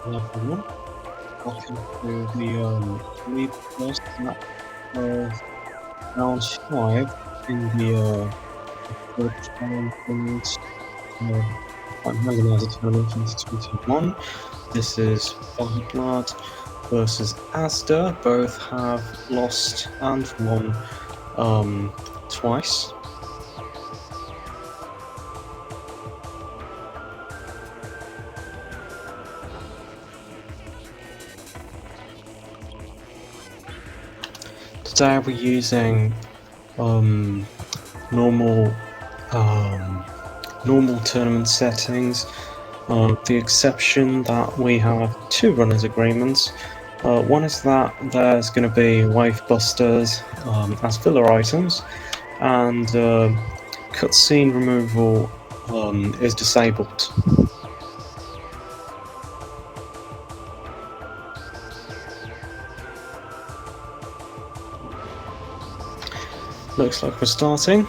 Hello everyone, welcome to the lead first map of round 5 in the third tournament, Randomizer tournament 2021. This is BajaBlood versus azder. Both have lost and won twice. Today we're using normal tournament settings. The exception that we have two runners agreements. One is that there's going to be wave busters as filler items, and cutscene removal is disabled. Looks like we're starting.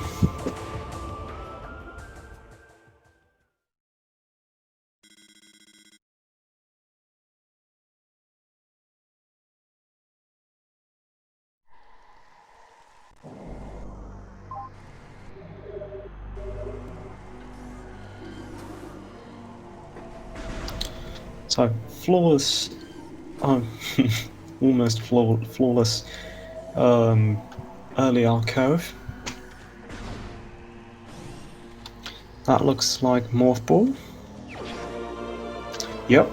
So, flawless, almost flawless early alcove. That looks like Morph Ball. Yep.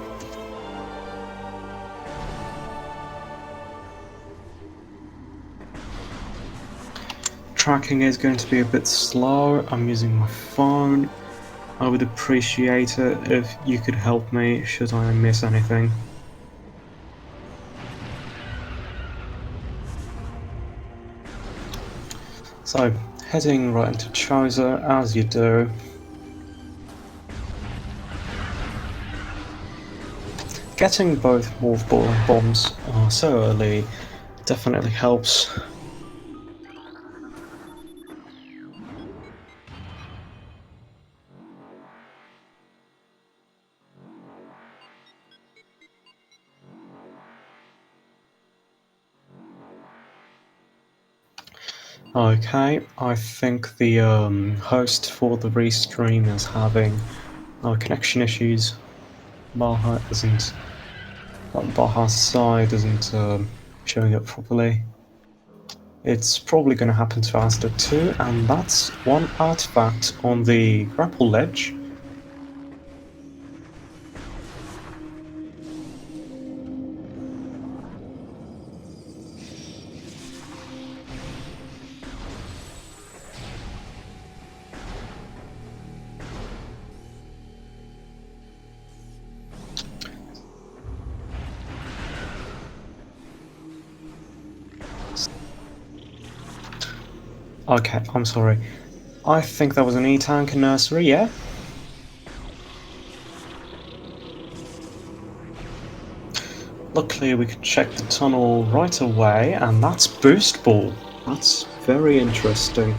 Tracking is going to be a bit slow. I'm using my phone. I would appreciate it if you could help me should I miss anything. So, heading right into Choser, as you do. Getting both Morph Ball and bombs so early definitely helps. Okay, I think the host for the restream is having connection issues. Baja's side isn't showing up properly. It's probably going to happen to azder too, and that's one artifact on the grapple ledge. Okay, I'm sorry. I think that was an E-Tank nursery, yeah? Luckily we could check the tunnel right away, and that's Boost Ball. That's very interesting.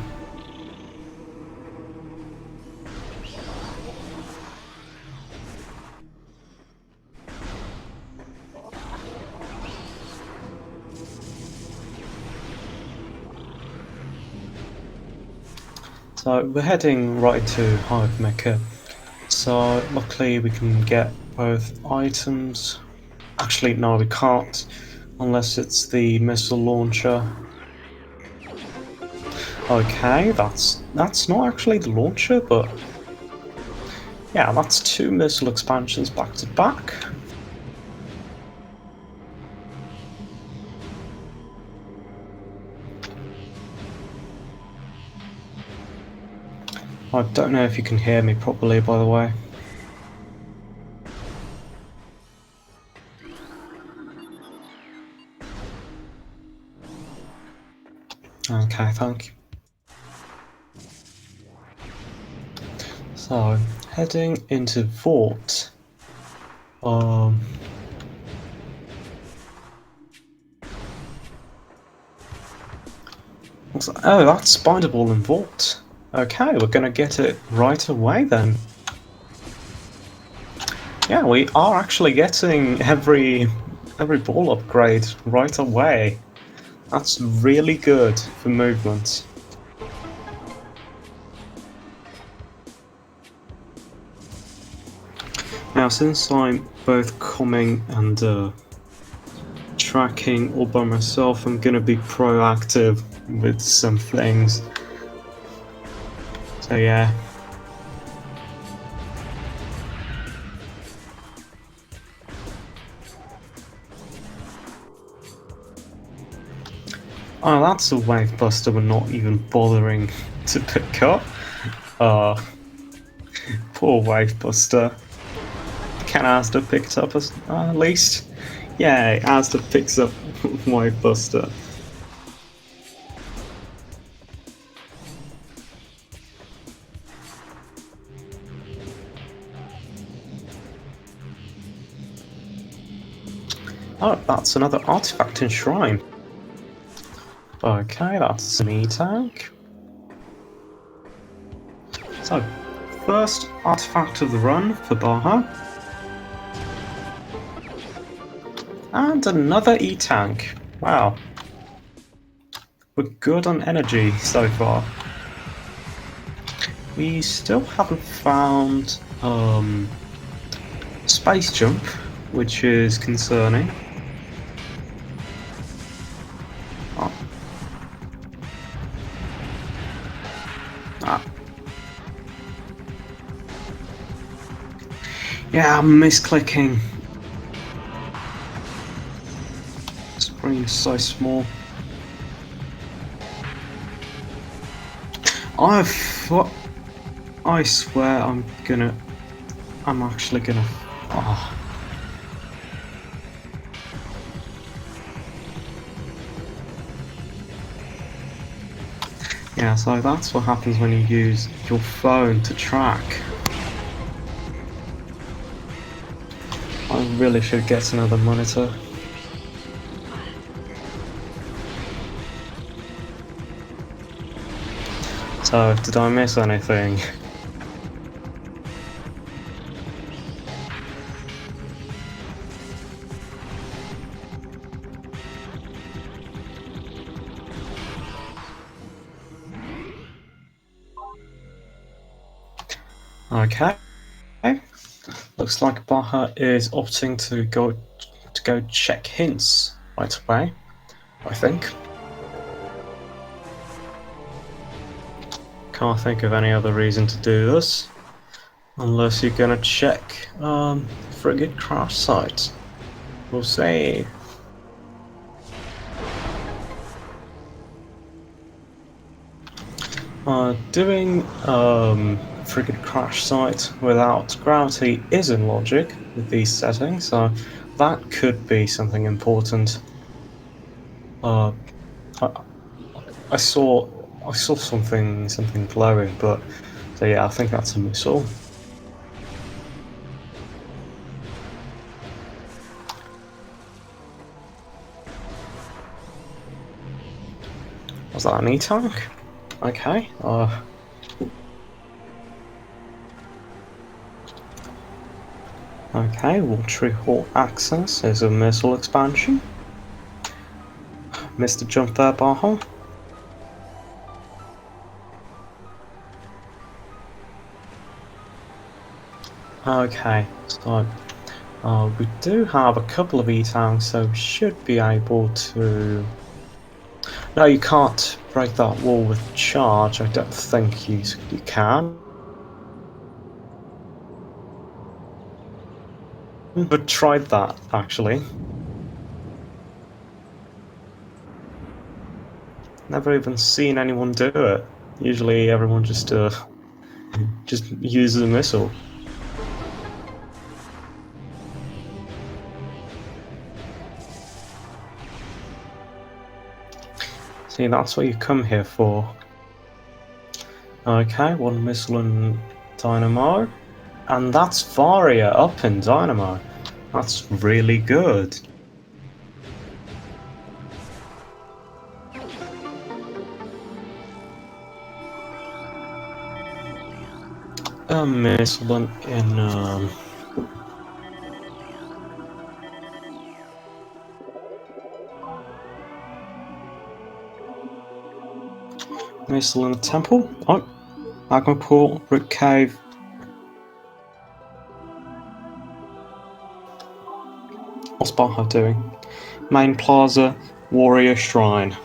So we're heading right to Hive Mecha. So luckily we can get both items. Actually, no, we can't, unless it's the missile launcher. Okay, that's not actually the launcher, but yeah, that's two missile expansions back to back. I don't know if you can hear me properly, by the way. Okay, thank you. So, heading into Vault. Oh, that's Spider Ball in Vault. Okay, we're gonna get it right away then. Yeah, we are actually getting every ball upgrade right away. That's really good for movement. Now, since I'm both coming and tracking all by myself, I'm gonna be proactive with some things. So yeah. Oh, that's a wave buster we're not even bothering to pick up. Poor wave buster. Can Asda pick it up at least? Yeah, Asda picks up wave buster. Oh, that's another artifact in shrine. Okay, that's an E-tank. So, first artifact of the run for Baja. And another E-tank. Wow. We're good on energy so far. We still haven't found space jump, which is concerning. Oh. Ah. Yeah, I'm misclicking. Screen's so small. I swear I'm actually gonna. Oh. Yeah, so that's what happens when you use your phone to track. I really should get another monitor. So, did I miss anything? Okay. Looks like Baja is opting to go check hints right away, I think. Can't think of any other reason to do this. Unless you're gonna check frigate crash site. We'll see. Doing frigate crash site without gravity is in logic with these settings, so that could be something important. I saw something glowing, but so yeah, I think that's a missile. Was that an E-tank? Okay. Okay, Watery Hall access is a missile expansion. Missed a jump there, Baja. Okay, so we do have a couple of E-tanks, so we should be able to. No, you can't break that wall with charge. I don't think you can. But tried that actually. Never even seen anyone do it. Usually, everyone just uses a missile. See, that's what you come here for. Okay, one missile and dynamo. And that's Varia up in dynamo. That's really good. A missile in Missile in the temple. Oh, magma pool, root cave. What's Baja doing? Main plaza, warrior shrine.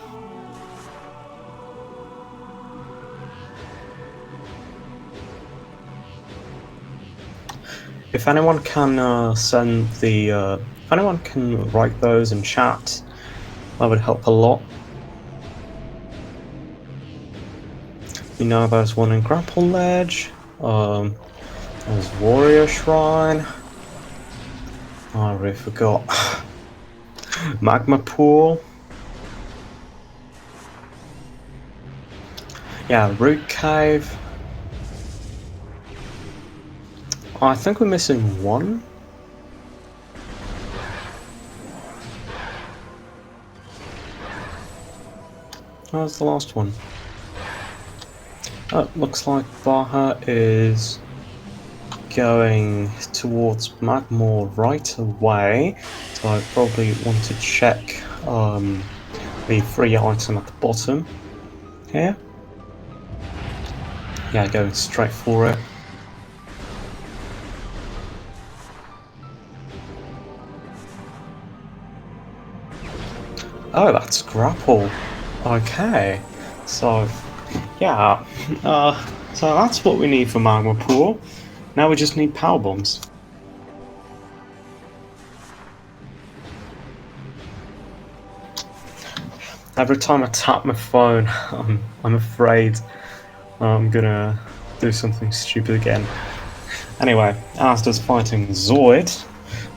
If anyone can if anyone can write those in chat, that would help a lot. You know, there's one in Grapple Ledge. There's Warrior Shrine. Oh, I really forgot. Magma Pool. Yeah, Root Cave. Oh, I think we're missing one. Where's the last one? Oh, looks like Baja is going towards Magmore right away, so I probably want to check the free item at the bottom here. Yeah, going straight for it. Oh, that's grapple. Okay, so yeah, so that's what we need for Magma Pool. Now we just need power bombs. Every time I tap my phone, I'm afraid I'm gonna do something stupid again. Anyway, Azder's fighting Zoid.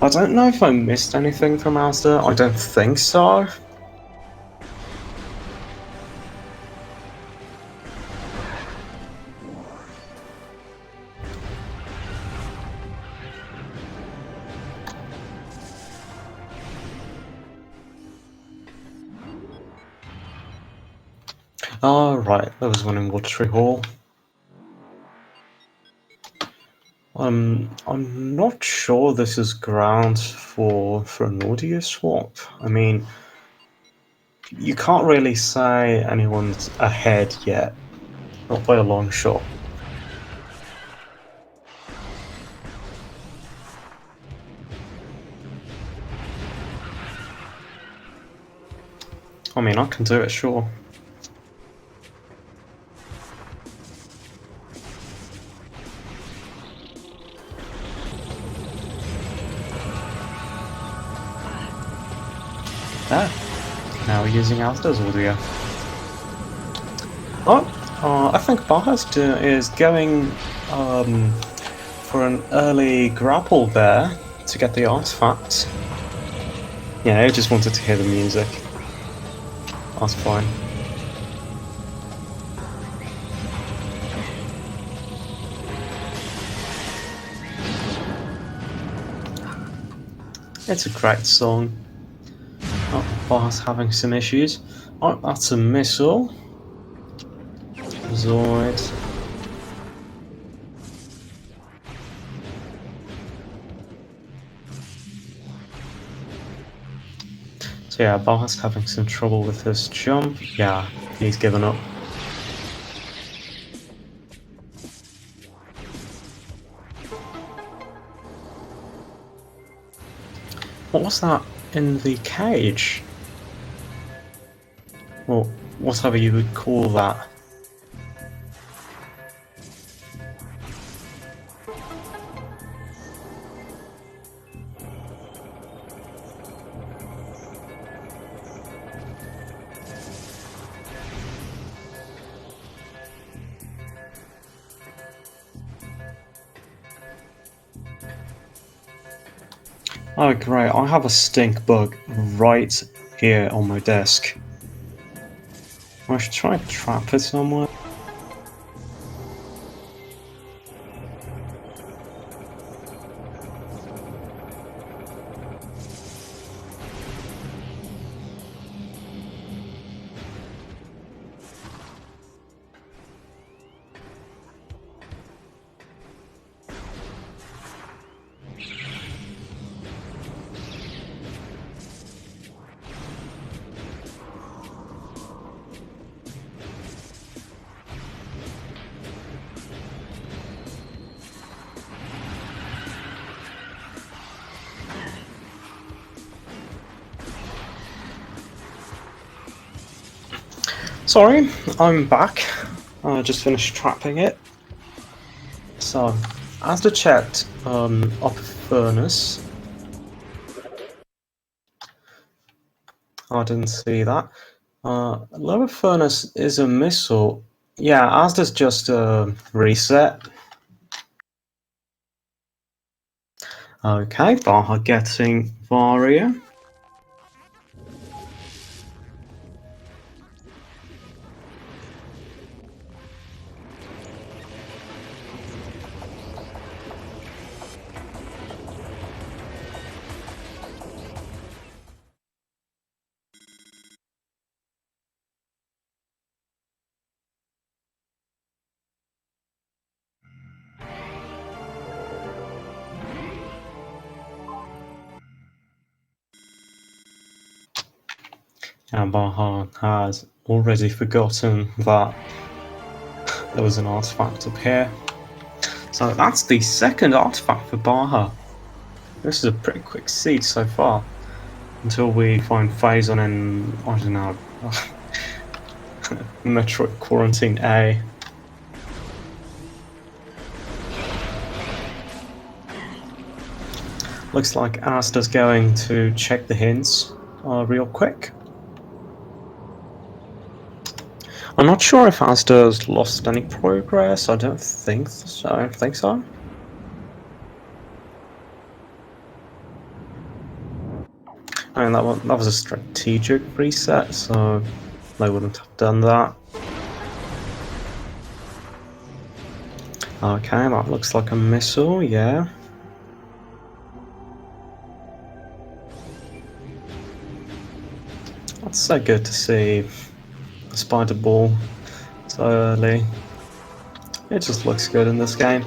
I don't know if I missed anything from Azder. I don't think so. Oh, right, there was one in Watery Hall. I'm not sure this is grounds for an audio swap. I mean, you can't really say anyone's ahead yet, not by a long shot. I mean, I can do it, sure. Ah, now we're using Azder's audio. Oh, I think Bajas is going for an early grapple there to get the artifact. Yeah, I just wanted to hear the music. That's fine. It's a great song. Oh, Baja's having some issues. Oh, that's a missile. Zoid. So yeah, Baja's having some trouble with his jump. Yeah, he's given up. What was that in the cage? Or whatever you would call that. Oh great, I have a stink bug right here on my desk. I should try and trap it somewhere. Sorry, I'm back. I just finished trapping it. So, as the checked upper furnace. I didn't see that. Lower furnace is a missile. Yeah, as does just reset. Okay, Baja getting Varia. And Baja has already forgotten that there was an artifact up here. So that's the second artifact for Baja. This is a pretty quick siege so far. Until we find Phazon in, I don't know, Metroid Quarantine A. Looks like Azder's going to check the hints real quick. I'm not sure if Azder's lost any progress. I don't think so. I mean, that was a strategic reset, so they wouldn't have done that. Okay, that looks like a missile, yeah. That's so good to see a spider ball so early. It just looks good in this game.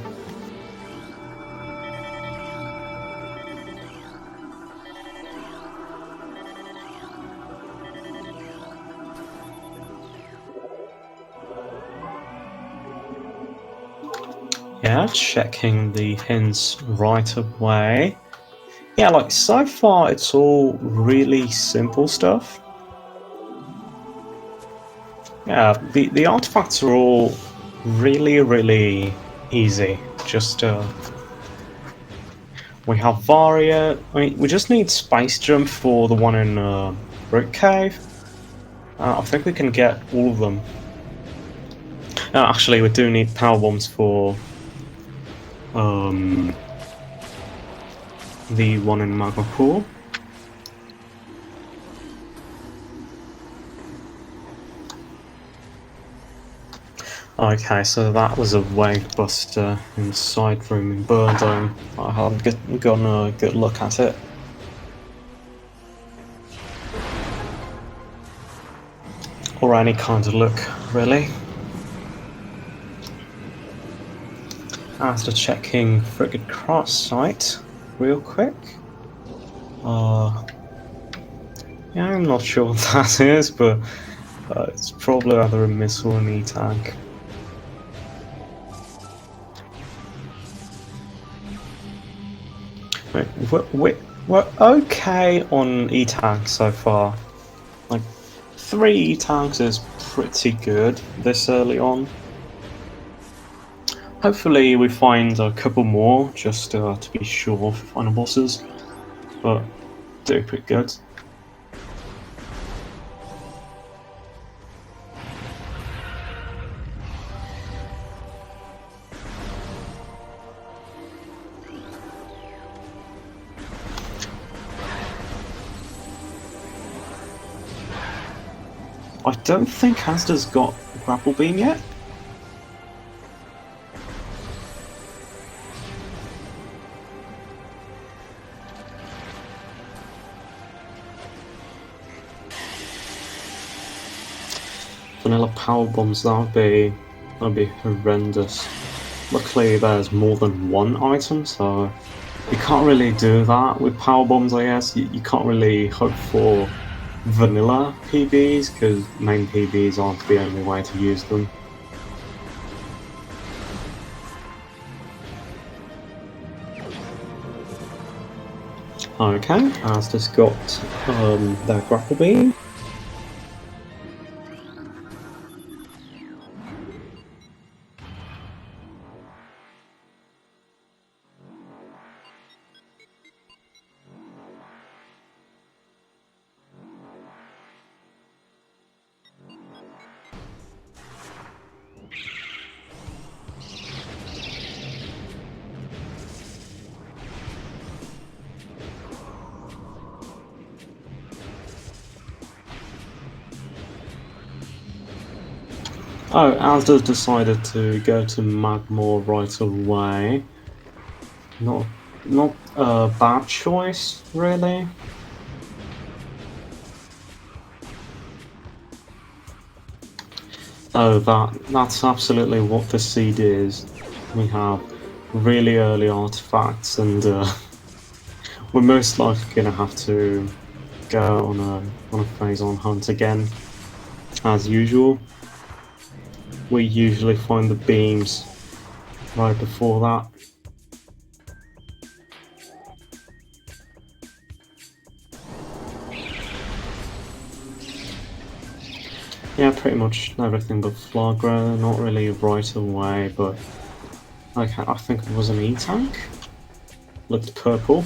Yeah, checking the hints right away. Yeah, like so far it's all really simple stuff. Yeah, the artifacts are all really easy. Just we have Varia. I mean, we just need Space Jump for the one in Root Cave. I think we can get all of them. Actually, we do need power bombs for the one in Magma Pool. Okay, so that was a wave buster inside room in Burn Dome. I haven't gotten a good look at it. Or any kind of look, really. After checking Frigate Cross site real quick. Yeah, I'm not sure what that is, but it's probably either a missile or an E-tank. We're okay on E-tanks so far. Like, 3 E-tanks is pretty good this early on. Hopefully we find a couple more, just to be sure for final bosses, but they're pretty good. I don't think Azder's got Grapple Beam yet. Vanilla power bombs, that'd be horrendous. Luckily there's more than one item, so you can't really do that with power bombs, I guess. You can't really hope for vanilla PBs, because main PBs aren't the only way to use them. Okay, Azder's got their Grapple Beam. Oh, Asda's decided to go to Magmore right away. Not a bad choice, really. Oh, that's absolutely what the seed is. We have really early artifacts, and we're most likely gonna have to go on a phase-on hunt again, as usual. We usually find the beams right before that. Yeah, pretty much everything but Flagra, not really right away, but like, I think it was an E-tank. Looked purple.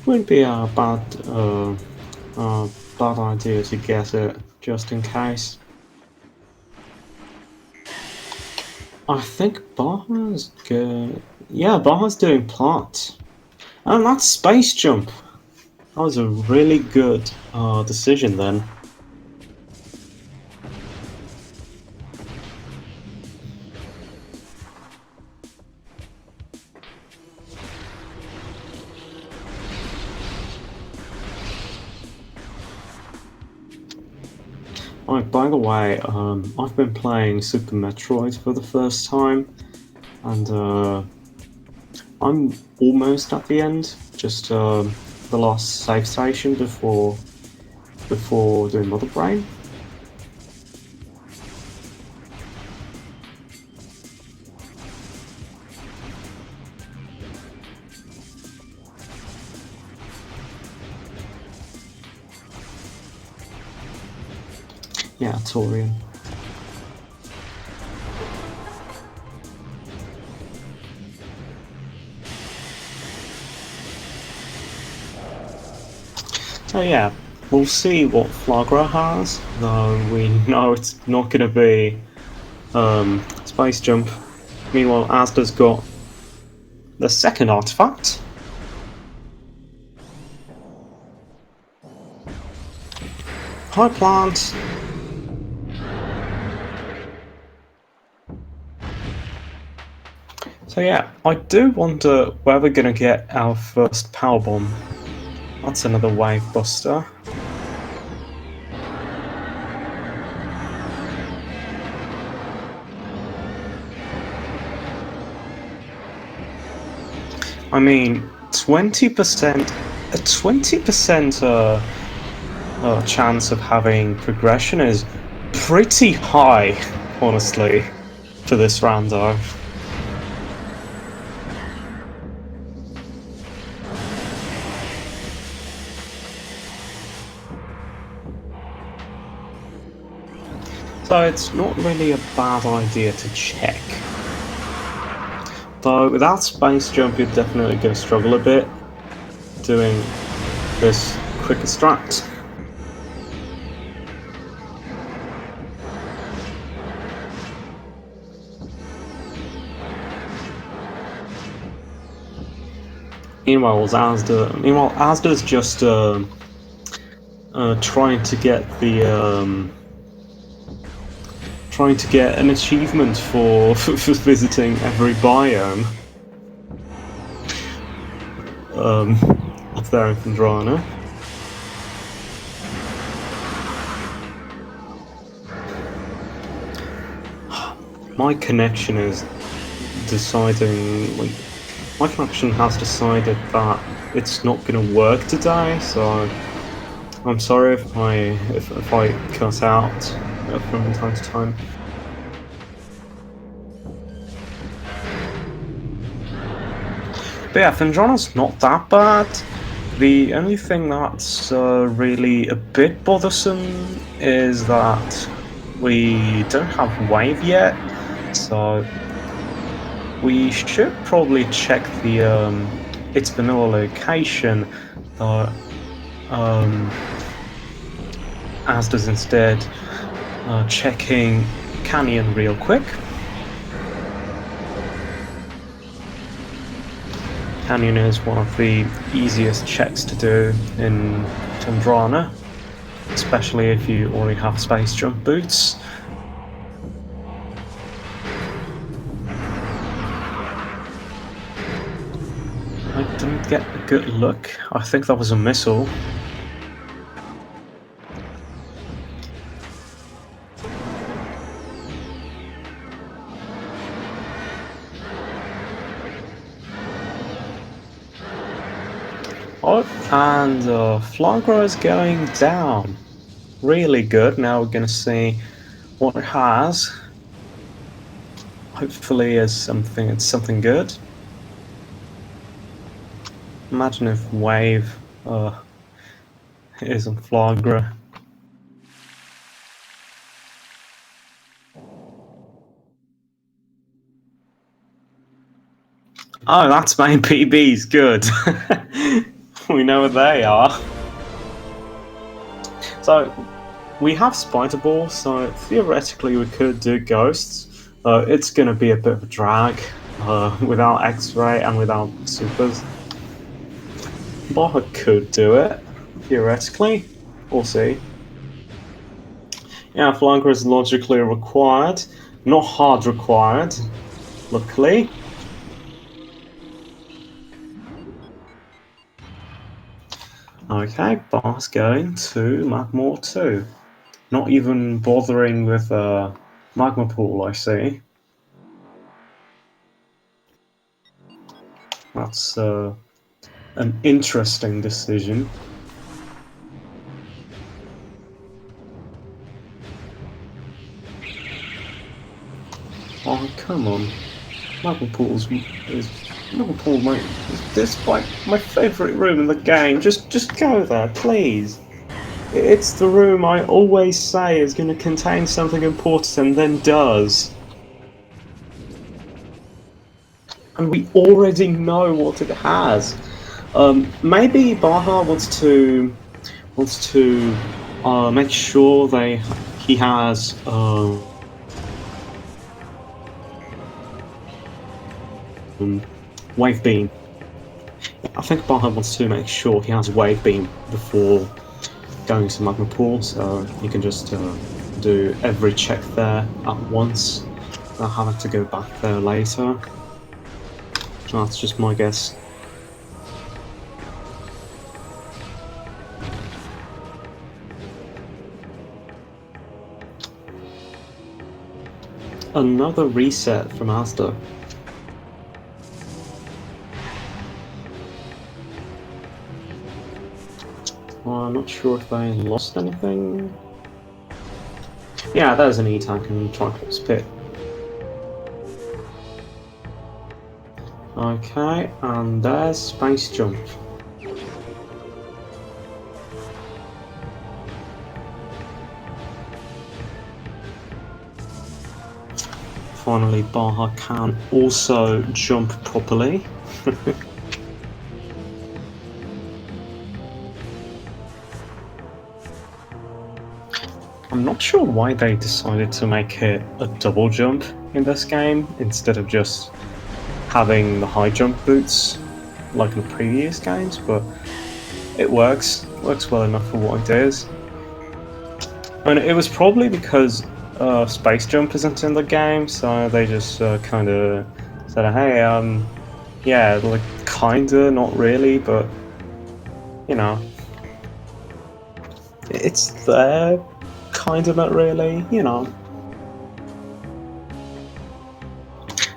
Wouldn't be a bad idea to get it, just in case. I think Baja's good. Yeah, Baja's doing plot. And that's Space Jump. That was a really good decision then. Oh, by the way, I've been playing Super Metroid for the first time, and I'm almost at the end. Just the last save station before doing Mother Brain. Yeah, Torian. So yeah, we'll see what Flagra has, though we know it's not going to be Space Jump. Meanwhile, Asda's got the second artifact. Hi, plant. So yeah, I do wonder where we're going to get our first power bomb. That's another wave buster. I mean, 20%, a 20% chance of having progression is pretty high, honestly, for this rando. So it's not really a bad idea to check. Though without Space Jump you're definitely going to struggle a bit doing this quick extract. Meanwhile, Asda's just trying to get the trying to get an achievement for visiting every biome up there in Fandrana. My connection is deciding, like, my connection has decided that it's not going to work today, so I'm sorry if I cut out from time to time. But yeah, Fandrana's not that bad. The only thing that's really a bit bothersome is that we don't have wave yet, so we should probably check the its vanilla location, though Asda's instead checking Canyon real quick. Canyon is one of the easiest checks to do in Tundrana, especially if you already have space jump boots. I didn't get a good look. I think that was a missile. Oh, and Flagra is going down. Really good. Now we're going to see what it has. Hopefully it's something good. Imagine if Wave is on Flagra. Oh, that's main PBs, good. We know what they are. So, we have Spider Ball, so theoretically we could do Ghosts. It's gonna be a bit of a drag, without X-Ray and without Supers. Baja could do it, theoretically. We'll see. Yeah, Flanker is logically required, not hard required, luckily. Okay, Bar's going to Magma 2. Not even bothering with Magma Pool, I see. That's an interesting decision. Oh, come on. Magma Pool is my favourite room in the game. Just go there, please. It's the room I always say is going to contain something important and then does. And we already know what it has. Maybe Baja wants to make sure he has Wave Beam. I think Baja wants to make sure he has Wave Beam before going to Magma Pool, so you can just do every check there at once without having to go back there later. That's just my guess. Another reset from azder. I'm not sure if they lost anything. Yeah, there's an E-Tank in Triclops Pit. Okay, and there's Space Jump. Finally, Baja can also jump properly. I'm not sure why they decided to make it a double jump in this game instead of just having the high jump boots like in the previous games, but it works well enough for what it is. And it was probably because space jump isn't in the game, so they just kind of said, hey, yeah, like kinda, not really, but you know, it's there. Kinda, not really, you know.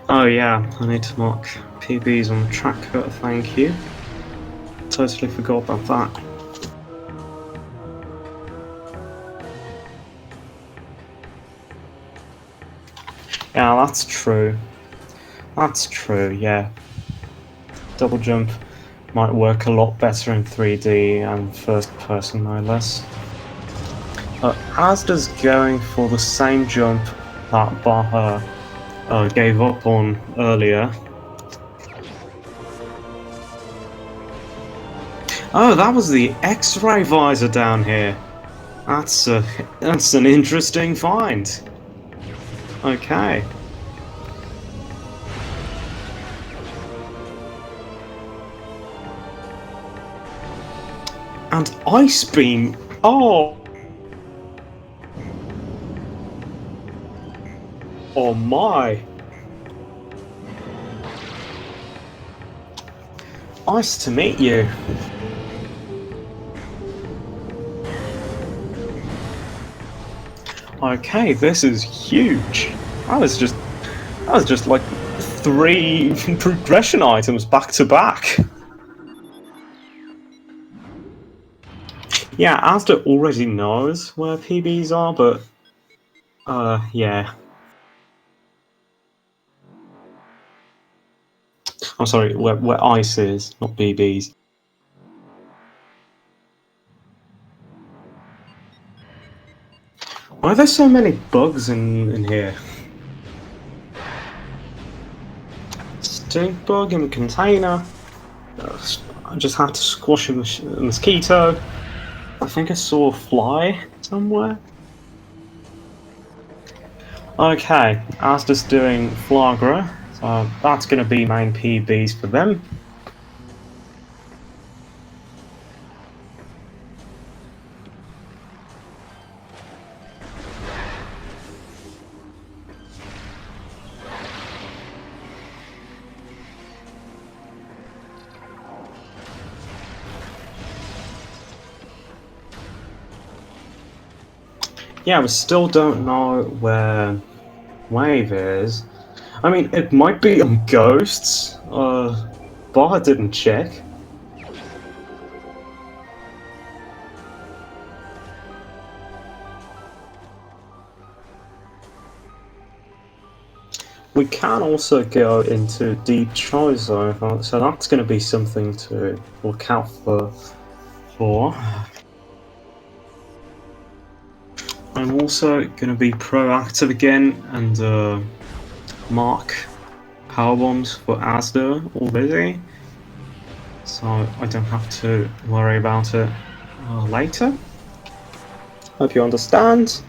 Oh yeah, I need to mark PBs on the track cut, thank you. Totally forgot about that. Yeah, that's true. That's true, yeah. Double jump might work a lot better in 3D and first person, no less. azder's going for the same jump that Baja gave up on earlier. Oh, that was the X-ray visor down here. That's an interesting find. Okay. And Ice Beam. Oh. Oh my. Nice to meet you. Okay, this is huge. That was just like 3 progression items back to back. Yeah, Azder already knows where PBs are, but yeah. I'm sorry, where ice is, not BBs. Why are there so many bugs in here? Stink bug in the container. I just had to squash a mosquito. I think I saw a fly somewhere. Okay, Asda's doing Flagra, so that's going to be main PBs for them. Yeah, we still don't know where Wave is. I mean, it might be on Ghosts. Bar didn't check. We can also go into Deep Choice Zone, so that's going to be something to look out for. I'm also going to be proactive again and mark power bombs for Azder already, so I don't have to worry about it later. Hope you understand.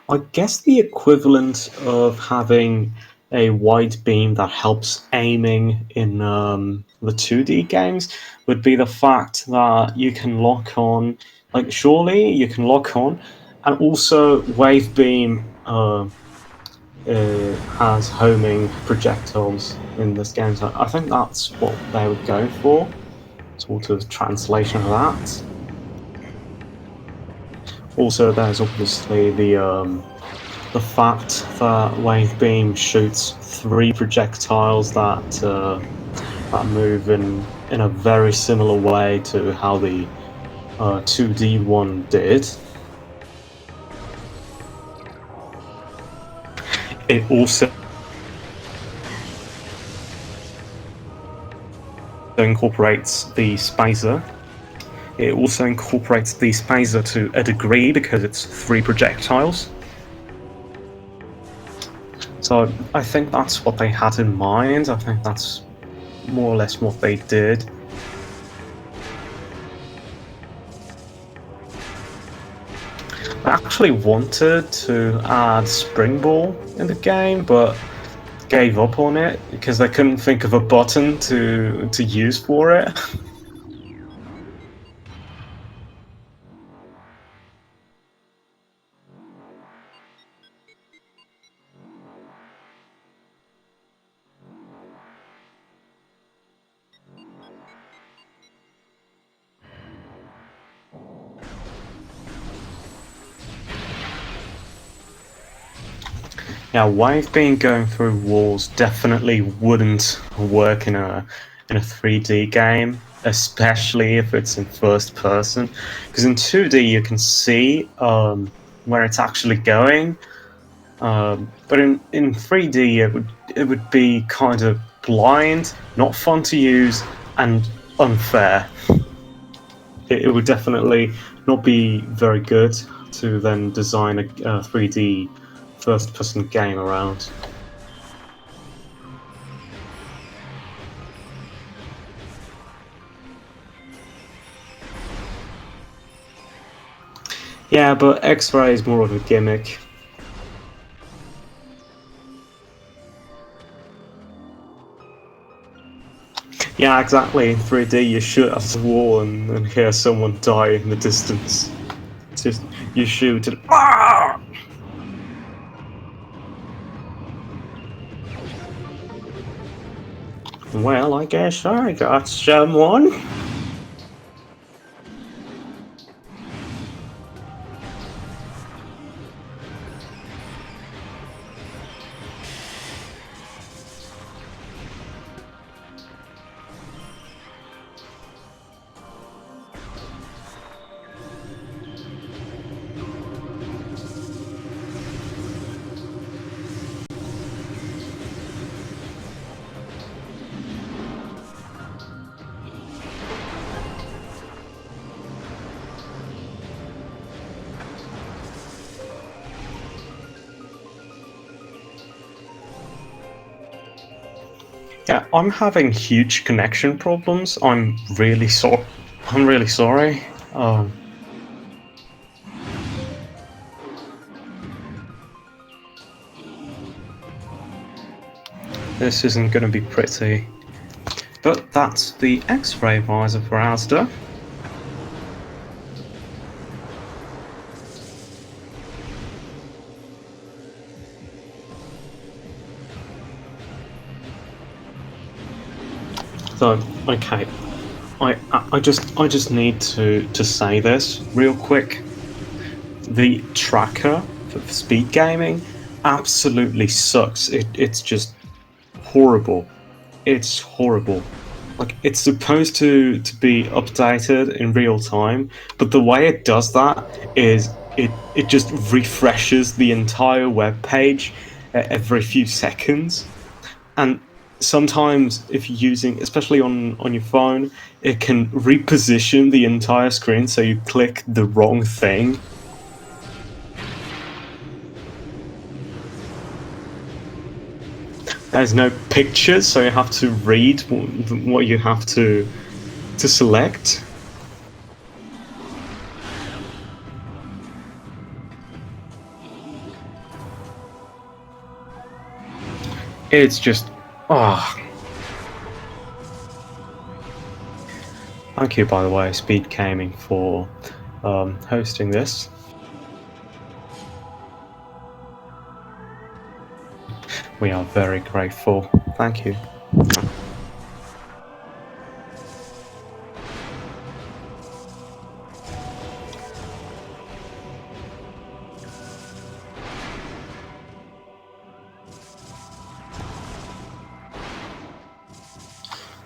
I guess the equivalent of having a wide beam that helps aiming in the 2D games would be the fact that you can lock on, like, surely you can lock on, and also wave beam has homing projectiles in this game. So I think that's what they would go for, sort of translation of that. Also, there's obviously the fact that Wave Beam shoots 3 projectiles that move in a very similar way to how the 2D one did. It also incorporates the spacer. It also incorporates the spacer to a degree because it's 3 projectiles. So I think that's what they had in mind. I think that's more or less what they did. I actually wanted to add Spring Ball in the game, but gave up on it because I couldn't think of a button to use for it. Yeah, wave beam going through walls definitely wouldn't work in a 3D game, especially if it's in first person. Because in 2D you can see where it's actually going, but in 3D it would be kind of blind, not fun to use, and unfair. It would definitely not be very good to then design a 3D first-person game around. Yeah, but X-ray is more of a gimmick. Yeah, exactly. In 3D, you shoot at the wall and hear someone die in the distance. It's just you shoot and ah! Well, I guess I got someone. Yeah, I'm having huge connection problems. I'm really sorry. I'm really sorry. This isn't going to be pretty. But that's the X-ray visor for azder. So, okay, I just need to say this real quick. The tracker for SpeedGaming absolutely sucks. It's just horrible. It's horrible. Like, it's supposed to be updated in real time, but the way it does that is it just refreshes the entire web page every few seconds. And sometimes if you're using, especially on your phone, it can reposition the entire screen so you click the wrong thing. There's no pictures, so you have to read what you have to select. It's just Thank you, by the way, SpeedGaming, for hosting this. We are very grateful. Thank you.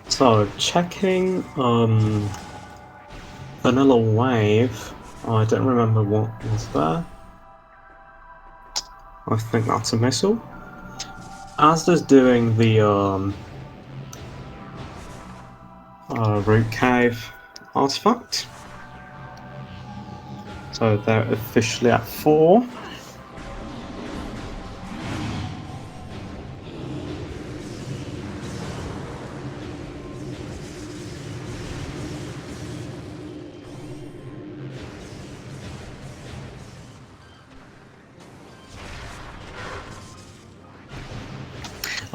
So, checking Vanilla Wave. I don't remember what was there. I think that's a missile. Azder's doing the root cave artifact. So they're officially at 4.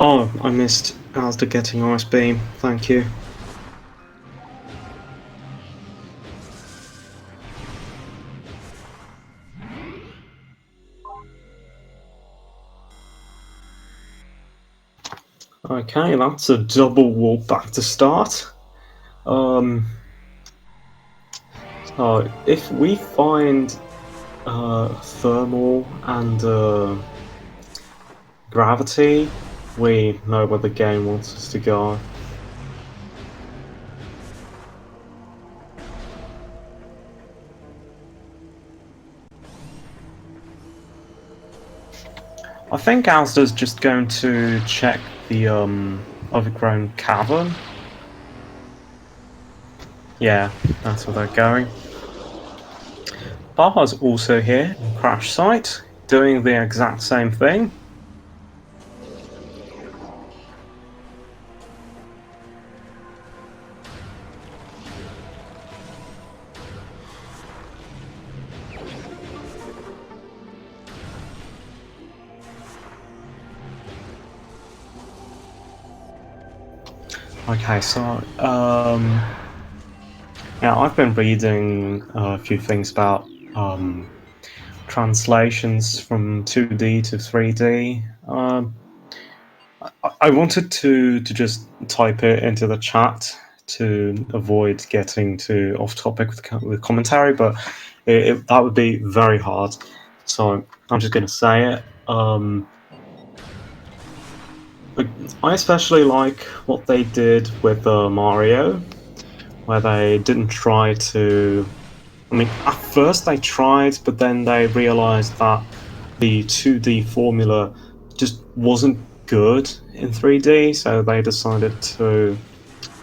Oh, I missed Azder getting Ice Beam. Thank you. Okay, that's a double warp back to start. If we find thermal and gravity, we know where the game wants us to go. I think Azder's just going to check the overgrown cavern. Yeah, that's where they're going. Baja's also here in Crash Site, doing the exact same thing. Okay, so yeah, I've been reading a few things about translations from 2D to 3D. I wanted to just type it into the chat to avoid getting too off topic with commentary, but that would be very hard. So I'm just going to say it. I especially like what they did with Mario, where they didn't try to. I mean, at first they tried, but then they realized that the 2D formula just wasn't good in 3D, so they decided to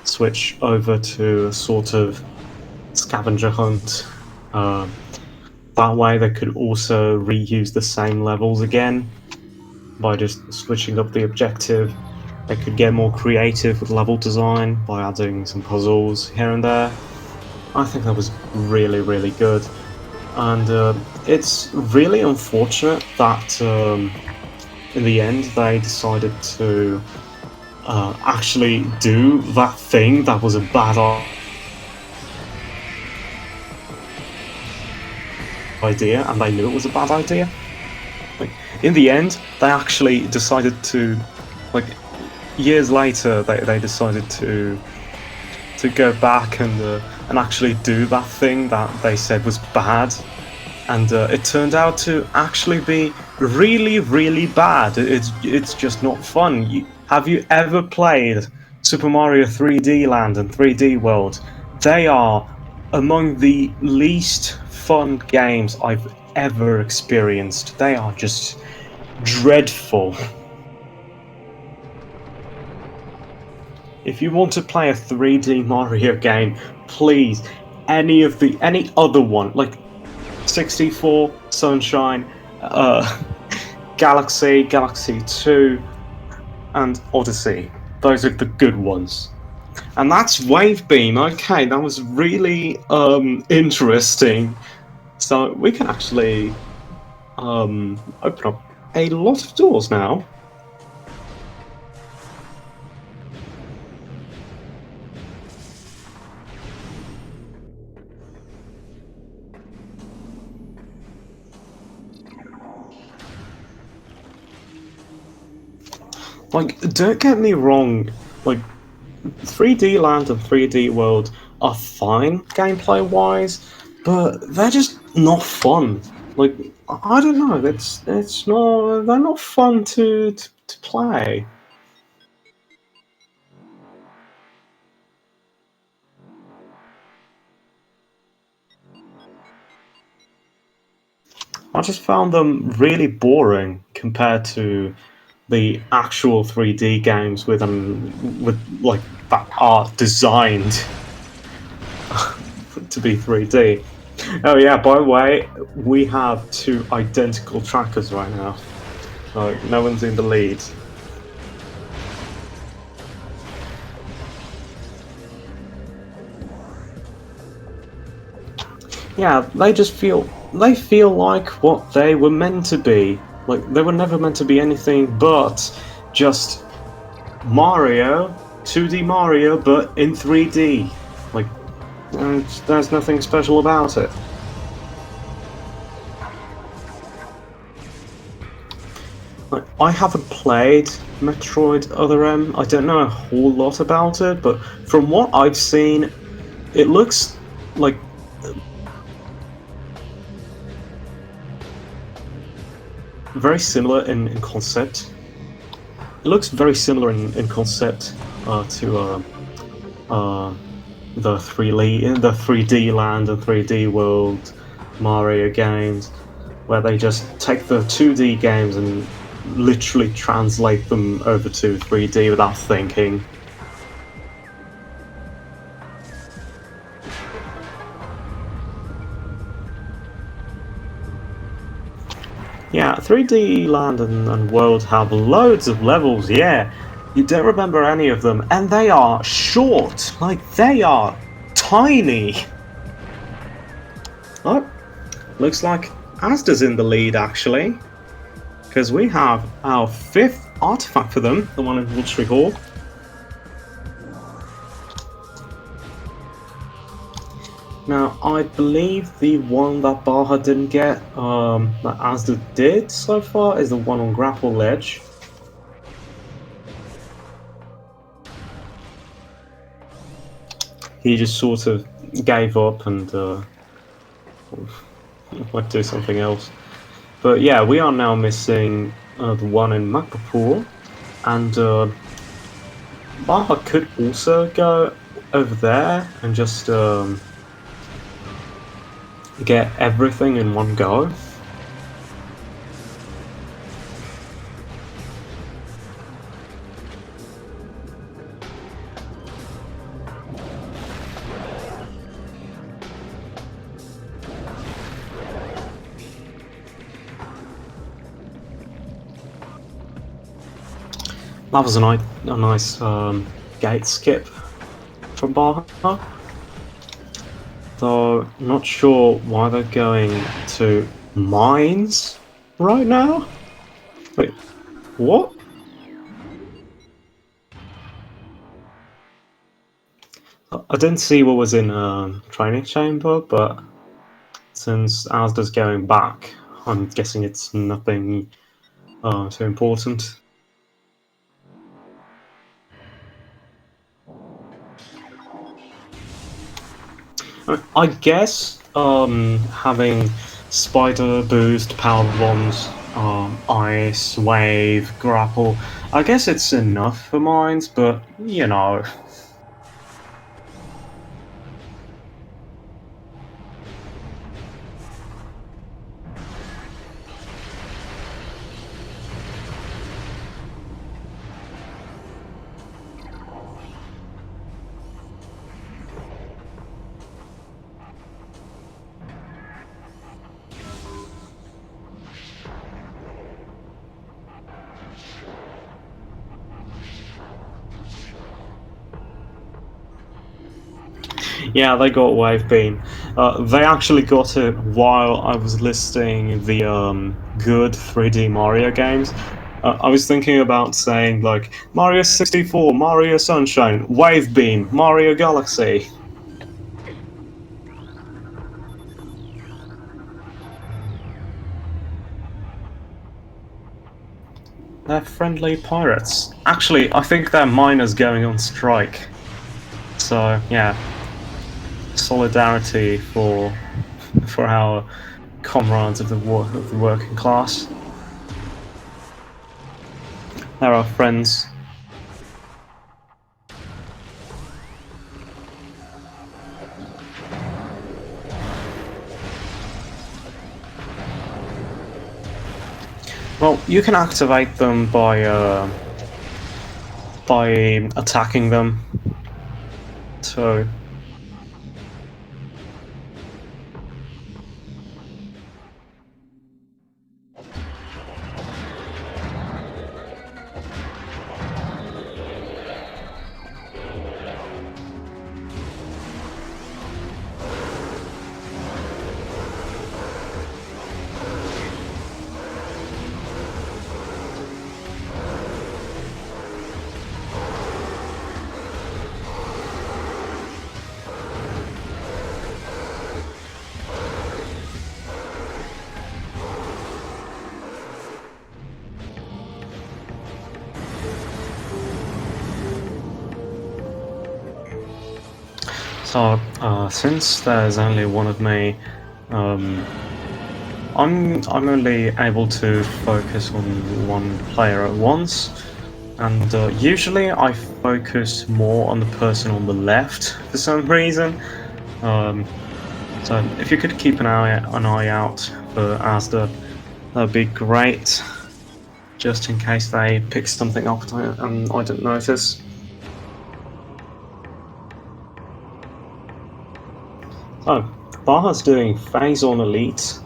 switch over to a sort of scavenger hunt. That way, they could also reuse the same levels again by just switching up the objective. They could get more creative with level design by adding some puzzles here and there. I think that was really, really good. And it's really unfortunate that in the end they decided to actually do that thing that was a bad idea, and they knew it was a bad idea. Like, in the end, they actually decided to, like, years later, they decided to go back and actually do that thing that they said was bad, and it turned out to actually be really, really bad. It's just not fun. Have you ever played Super Mario 3D Land and 3D World? They are among the least fun games I've ever experienced. They are just dreadful. If you want to play a 3D Mario game, please, any other one, like 64, Sunshine, Galaxy 2, and Odyssey. Those are the good ones. And that's Wave Beam. Okay, that was really interesting. So we can actually open up a lot of doors now. Like, don't get me wrong, like, 3D Land and 3D World are fine gameplay-wise, but they're just not fun. Like, I don't know, it's not, they're not fun to play. I just found them really boring compared to the actual 3D games with like that are designed to be 3D. Oh yeah, by the way, we have two identical trackers right now. So no one's in the lead. Yeah, they feel like what they were meant to be. Like, they were never meant to be anything but just Mario, 2D Mario, but in 3D. Like, there's nothing special about it. Like, I haven't played Metroid Other M. I don't know a whole lot about it, but from what I've seen, it looks like very similar in concept. It looks very similar in concept to the 3D Land and 3D World Mario games, where they just take the 2D games and literally translate them over to 3D without thinking. Yeah, 3D Land and World have loads of levels, yeah. You don't remember any of them, and they are short. Like, they are tiny. Oh, looks like Asda's in the lead, actually. Because we have our 5th artifact for them, the one in Woodtree Hall. Now, I believe the one that Baja didn't get, that azder did so far, is the one on Grapple Ledge. He just sort of gave up and went to do something else. But yeah, we are now missing the one in Makapool, and Baja could also go over there and just get everything in one go. That was a nice gate skip from Baja. Though, not sure why they're going to mines right now? Wait, what? I didn't see what was in training chamber, but since azder's going back, I'm guessing it's nothing too important. I guess having spider boost, power bombs, ice, wave, grapple, I guess it's enough for mines, but you know. Yeah, they got Wave Beam. They actually got it while I was listing the good 3D Mario games. I was thinking about saying, like, Mario 64, Mario Sunshine, Wave Beam, Mario Galaxy. They're friendly pirates. Actually, I think they're miners going on strike. So, yeah. Solidarity for our comrades of the working class. They're our friends. Well, you can activate them by attacking them. So. So, since there's only one of me, I'm only able to focus on one player at once, and usually I focus more on the person on the left for some reason. So if you could keep an eye out for azder, that'd be great, just in case they pick something up and I didn't notice. Oh, Baja's doing phase on elite.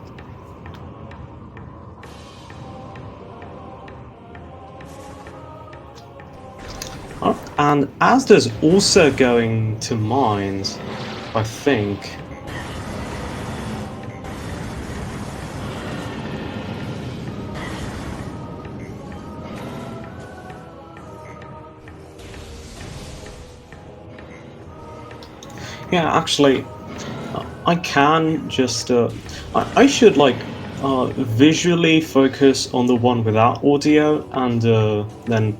Oh, and azder's also going to mines, I think. Yeah, actually, I can just I should like visually focus on the one without audio and then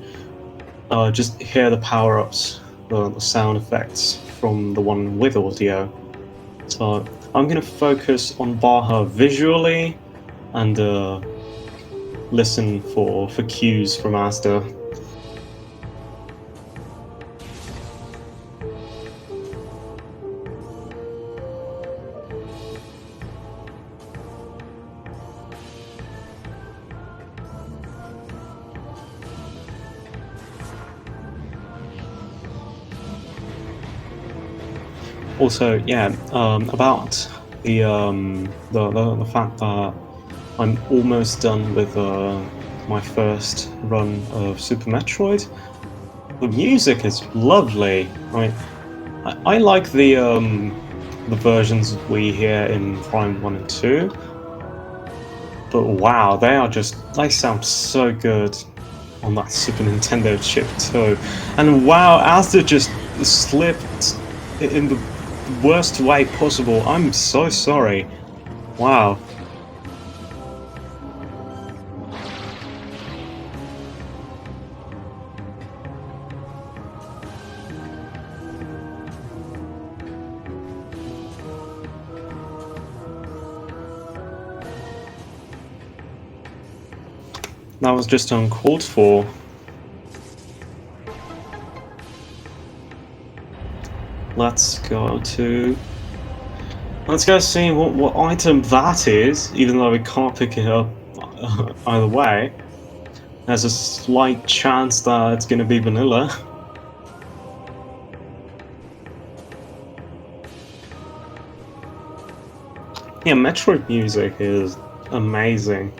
just hear the power-ups, the sound effects from the one with audio. So I'm gonna focus on Baja visually and listen for cues from azder. Also, yeah, about the fact that I'm almost done with my first run of Super Metroid. The music is lovely. I mean, I like the versions we hear in Prime 1 and 2, but wow, they sound so good on that Super Nintendo chip too. And wow, azder just slipped in the worst way possible. I'm so sorry. Wow. That was just uncalled for. Let's go see what item that is, even though we can't pick it up either way. There's a slight chance that it's gonna be vanilla. Yeah, Metroid music is amazing.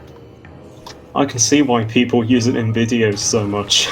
I can see why people use it in videos so much.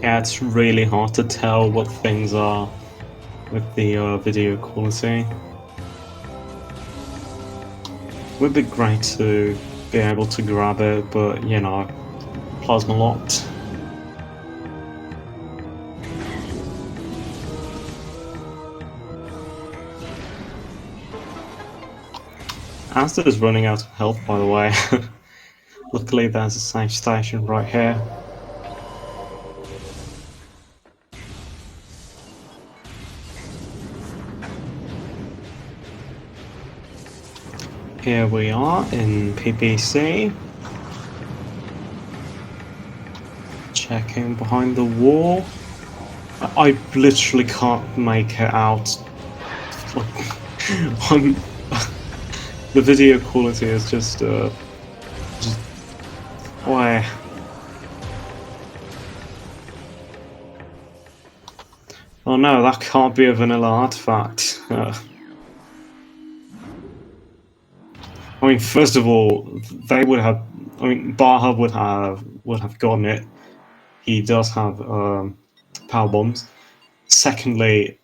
Yeah, it's really hard to tell what things are with the video quality. It would be great to be able to grab it, but you know, plasma locked. azder is running out of health, by the way. Luckily, there's a safe station right here. Here we are in PPC. Checking behind the wall. I literally can't make it out. The video quality is just why? Oh no, that can't be a vanilla artifact. I mean, first of all, they would have. I mean, Baja would have gotten it. He does have power bombs. Secondly,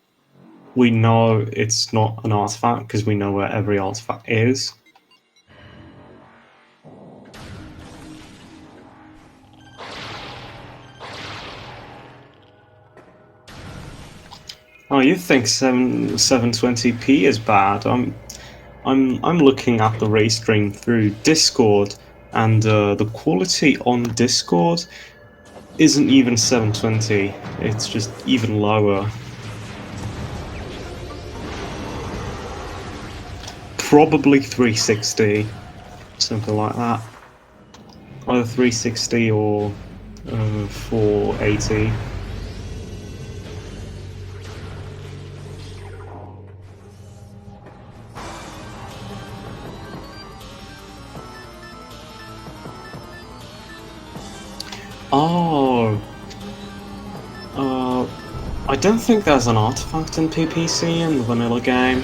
we know it's not an artifact because we know where every artifact is. Oh, you think 720p is bad? I'm looking at the race stream through Discord, and the quality on Discord isn't even 720. It's just even lower. Probably 360, something like that. Either 360 or 480. Oh, I don't think there's an artifact in PPC in the vanilla game.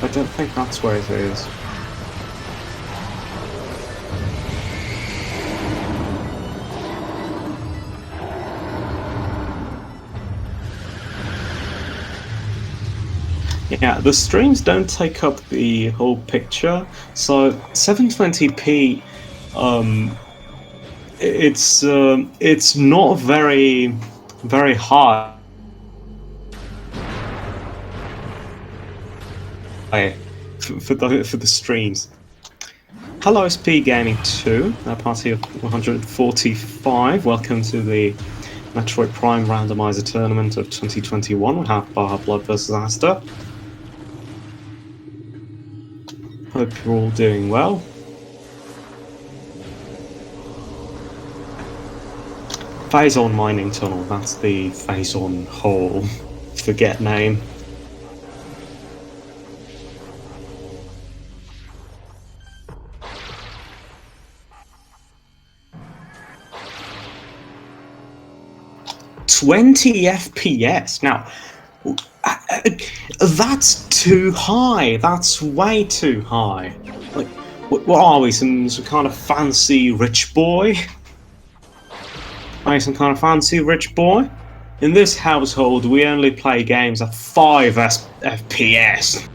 I don't think that's where it is. Yeah, the streams don't take up the whole picture, so 720p, it's not very high for the streams. Hello, SpeedGaming 2, a party of 145. Welcome to the Metroid Prime Randomizer tournament of 2021. We have BajaBlood versus azder. Hope you're all doing well. Phase-on mining tunnel, that's the phase-on hole. Forget name. "20 FPS. Now, that's too high. That's way too high. Like, what are we? Some kind of fancy rich boy? Are you some kind of fancy rich boy? In this household, we only play games at 5 FPS.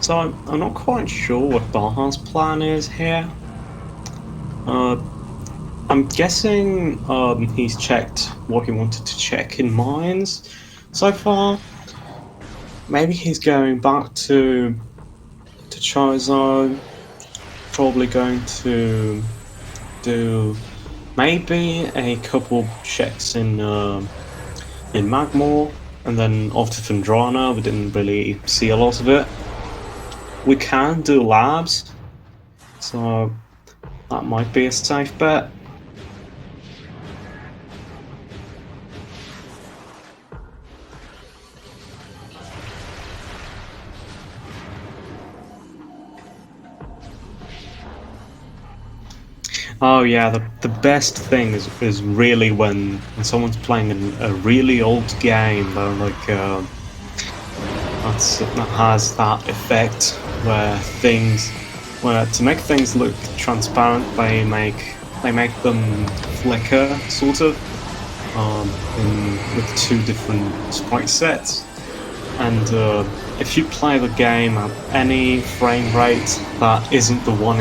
So I'm not quite sure what Baja's plan is here. I'm guessing he's checked what he wanted to check in mines so far. Maybe he's going back to Charizard. Probably going to do maybe a couple checks in Magmore, and then off to Fundrana. We didn't really see a lot of it. We can do labs, so that might be a safe bet. Oh yeah, the best thing is really when someone's playing a really old game, like that has that effect where to make things look transparent, they make them flicker sort of with 2 different sprite sets, and if you play the game at any frame rate that isn't the one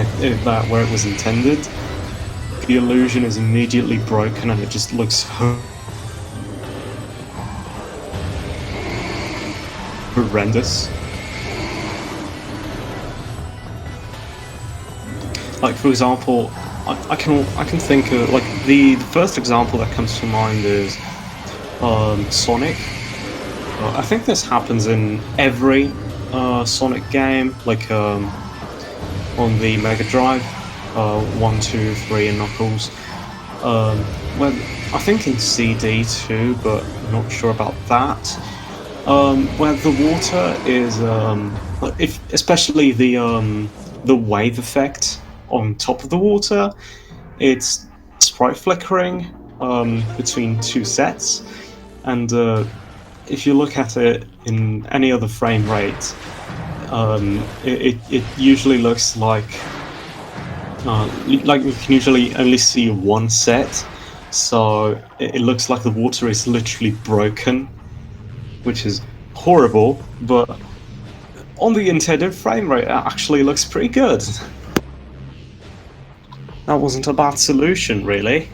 where it was intended, the illusion is immediately broken and it just looks horrendous. Like, for example, I can think of, like, the first example that comes to mind is Sonic. I think this happens in every Sonic game, like on the Mega Drive, 1, 2, 3, and Knuckles. Well, I think in CD too, but I'm not sure about that. Where the water is, especially the wave effect on top of the water, it's sprite flickering between 2 sets, and if you look at it in any other frame rate, it usually looks like you can usually only see 1 set, so it looks like the water is literally broken, which is horrible, but on the intended frame rate it actually looks pretty good. That wasn't a bad solution, really.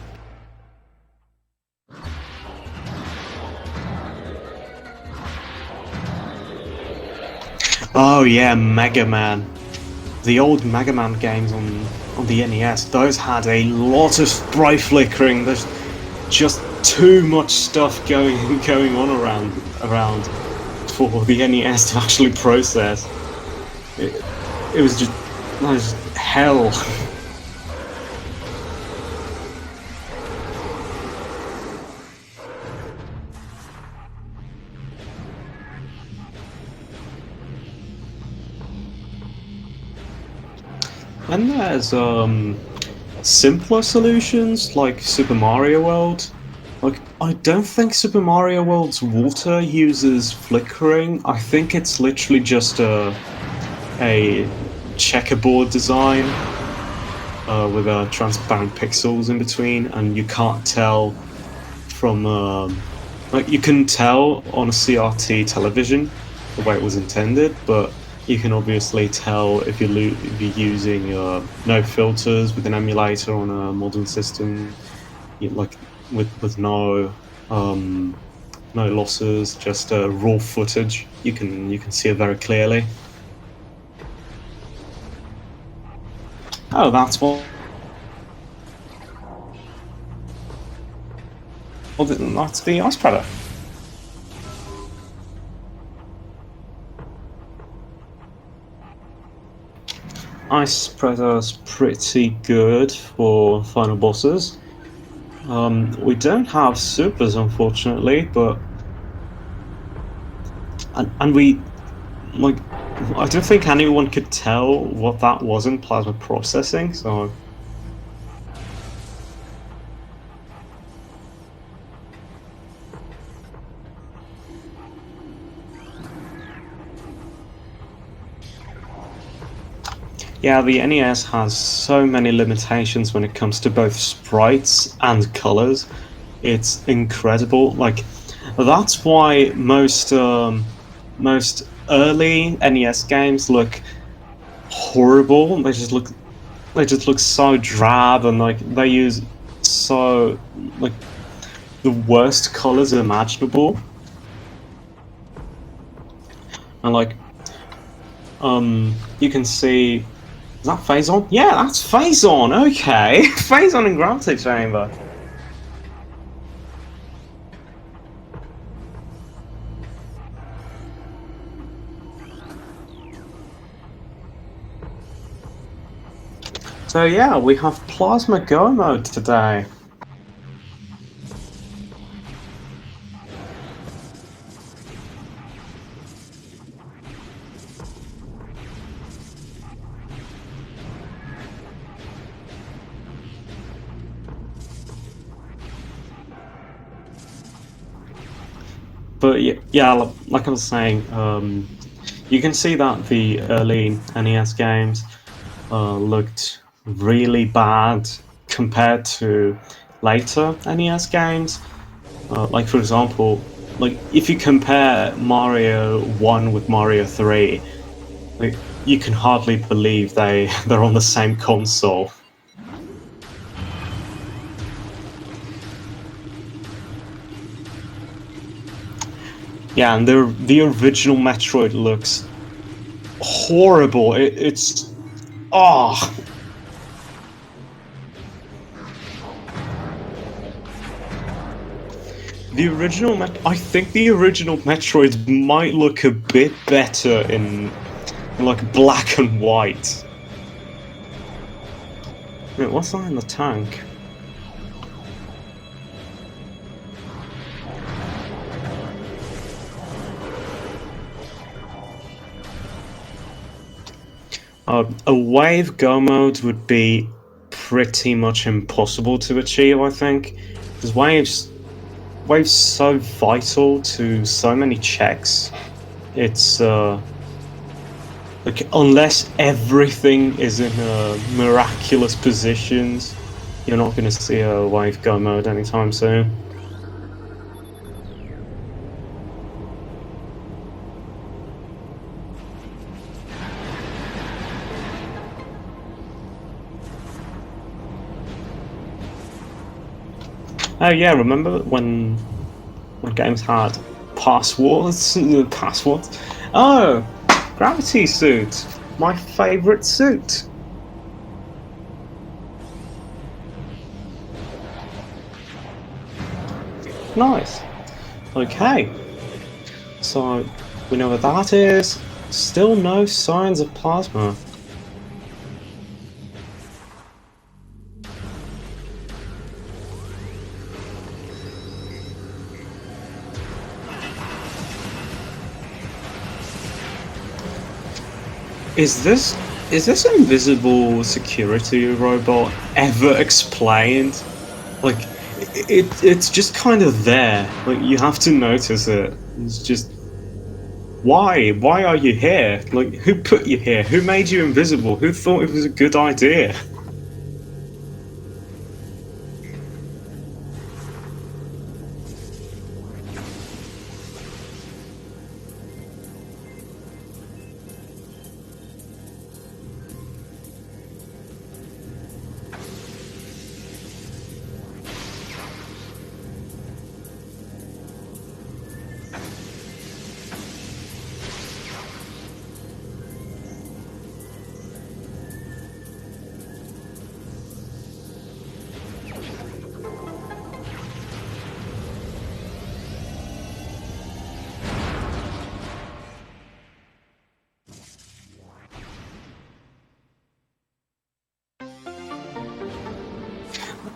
Oh yeah, Mega Man. The old Mega Man games on the NES, those had a lot of sprite flickering. There's just too much stuff going on around for the NES to actually process. It was just hell. And there's simpler solutions like Super Mario World. Like, I don't think Super Mario World's water uses flickering. I think it's literally just a checkerboard design with transparent pixels in between, and you can't tell from like you can tell on a CRT television the way it was intended, but you can obviously tell if if you're using no filters with an emulator on a modern system, like with no losses, just raw footage. You can see it very clearly. Oh, that's what. Well, that's the ice predator. Ice Predator's pretty good for final bosses. We don't have supers, unfortunately, but and we like I don't think anyone could tell what that was in plasma processing. So yeah, the NES has so many limitations when it comes to both sprites and colors. It's incredible. Like that's why most early NES games look horrible. They just look so drab, and like they use so like the worst colors imaginable. And like you can see, is that Phazon? Yeah, that's Phazon. Okay, Phazon in Gravity Chamber. So yeah, we have Plasma Go mode today. But yeah, like I was saying, you can see that the early NES games looked really bad compared to later NES games. Like for example, like if you compare Mario 1 with Mario 3, like, you can hardly believe they're on the same console. Yeah, and the original Metroid looks horrible. It's oh. I think the original Metroid might look a bit better in like black and white. Wait, what's that in the tank? A wave go mode would be pretty much impossible to achieve, I think, because waves so vital to so many checks. It's like unless everything is in miraculous positions, you're not going to see a wave go mode anytime soon. Oh yeah, remember when games had passwords? Passwords? Oh, Gravity Suit, my favourite suit. Nice. Okay, so we know what that is. Still no signs of plasma. Is this Is this invisible security robot ever explained? Like, it's just kind of there. Like, you have to notice it. It's just, why? Why are you here? Like, who put you here? Who made you invisible? Who thought it was a good idea?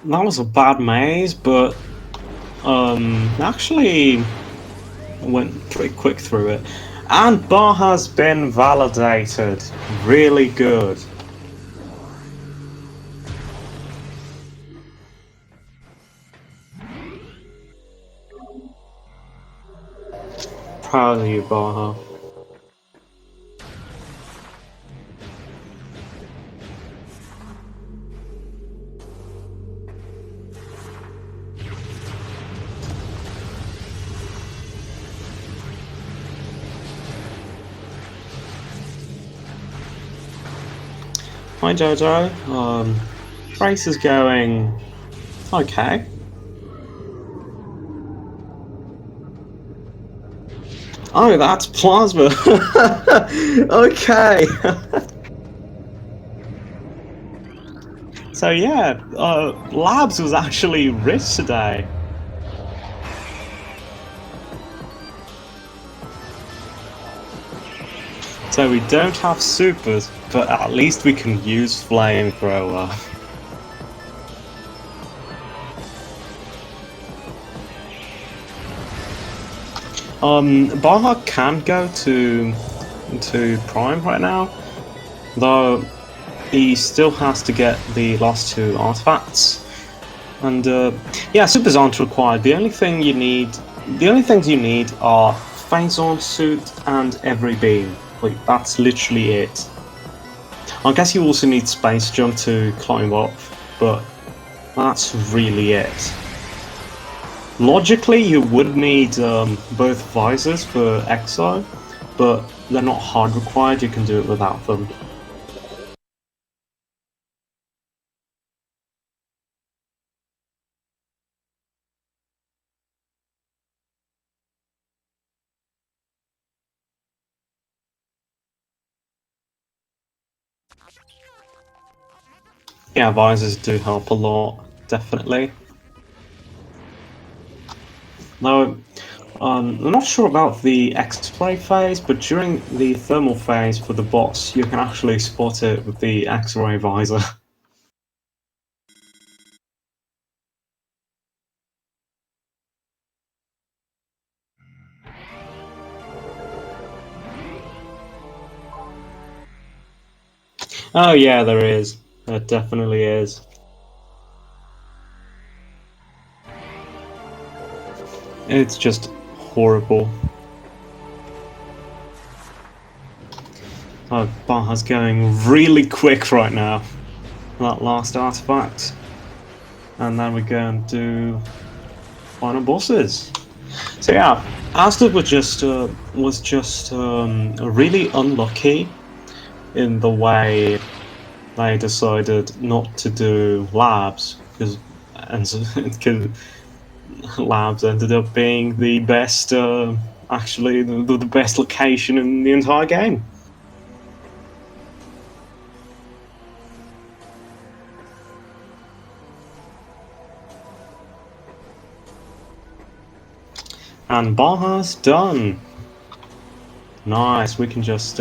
That was a bad maze, but actually went pretty quick through it. And bar has been validated. Really good. Proud of you, Baja. Hi Jojo. Race is going okay. Oh, that's plasma. Okay. So yeah, Labs was actually rich today. So we don't have supers, but at least we can use flamethrower. Baja can go to Prime right now, though he still has to get the last two artifacts. And yeah, supers aren't required. The only things you need are Phazon suit and every beam. Like, that's literally it. I guess you also need space jump to climb up, but that's really it. Logically, you would need both visors for Exo, but they're not hard required, you can do it without them. Yeah, visors do help a lot, definitely. Now, I'm not sure about the X-ray phase, but during the thermal phase for the boss, you can actually spot it with the X-ray visor. Oh yeah, there is. There definitely is. It's just horrible. Oh, Baja's going really quick right now. That last artifact. And then we go and do final bosses. So yeah, azder was just really unlucky in the way they decided not to do labs, because labs ended up being the best, actually the best location in the entire game. And Baja's done. Nice, we can just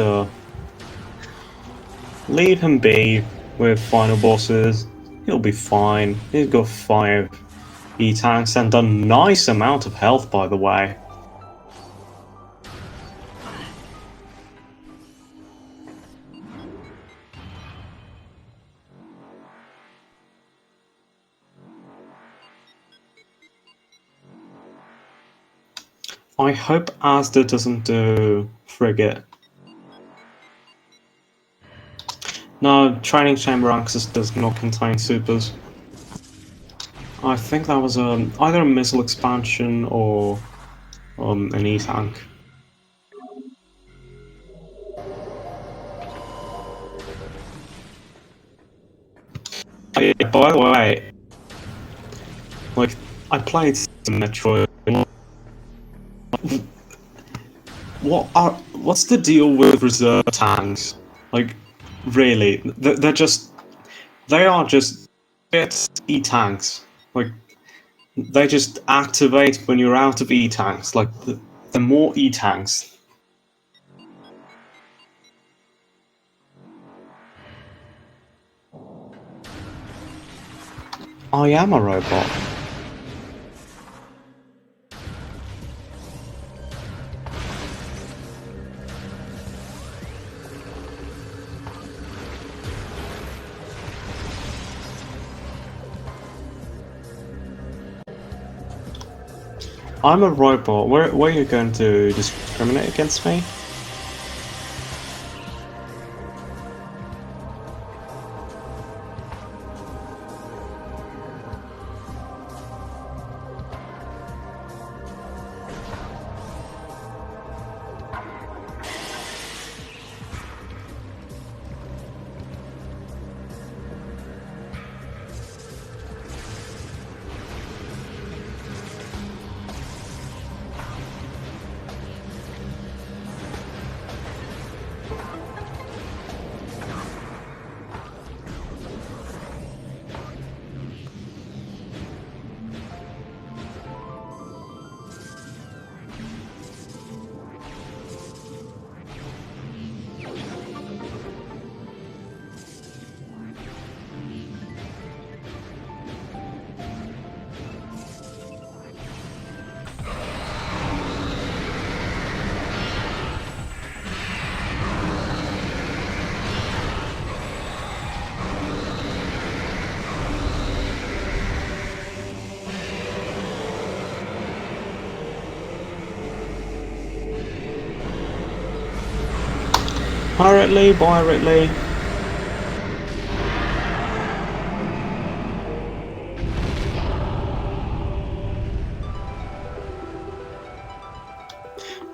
leave him be with final bosses. He'll be fine. He's got 5 E-tanks and a nice amount of health, by the way. I hope Azder doesn't do Frigate. No, Training Chamber Access does not contain supers. I think that was either a missile expansion or an E-tank. By the way, like, I played some Metroid. What's the deal with reserve tanks? Like, really, they are just E-tanks. Like, they just activate when you're out of E-tanks. Like, the more E-tanks. I am a robot. I'm a robot. Where are you going to discriminate against me? Piratley, Piratley.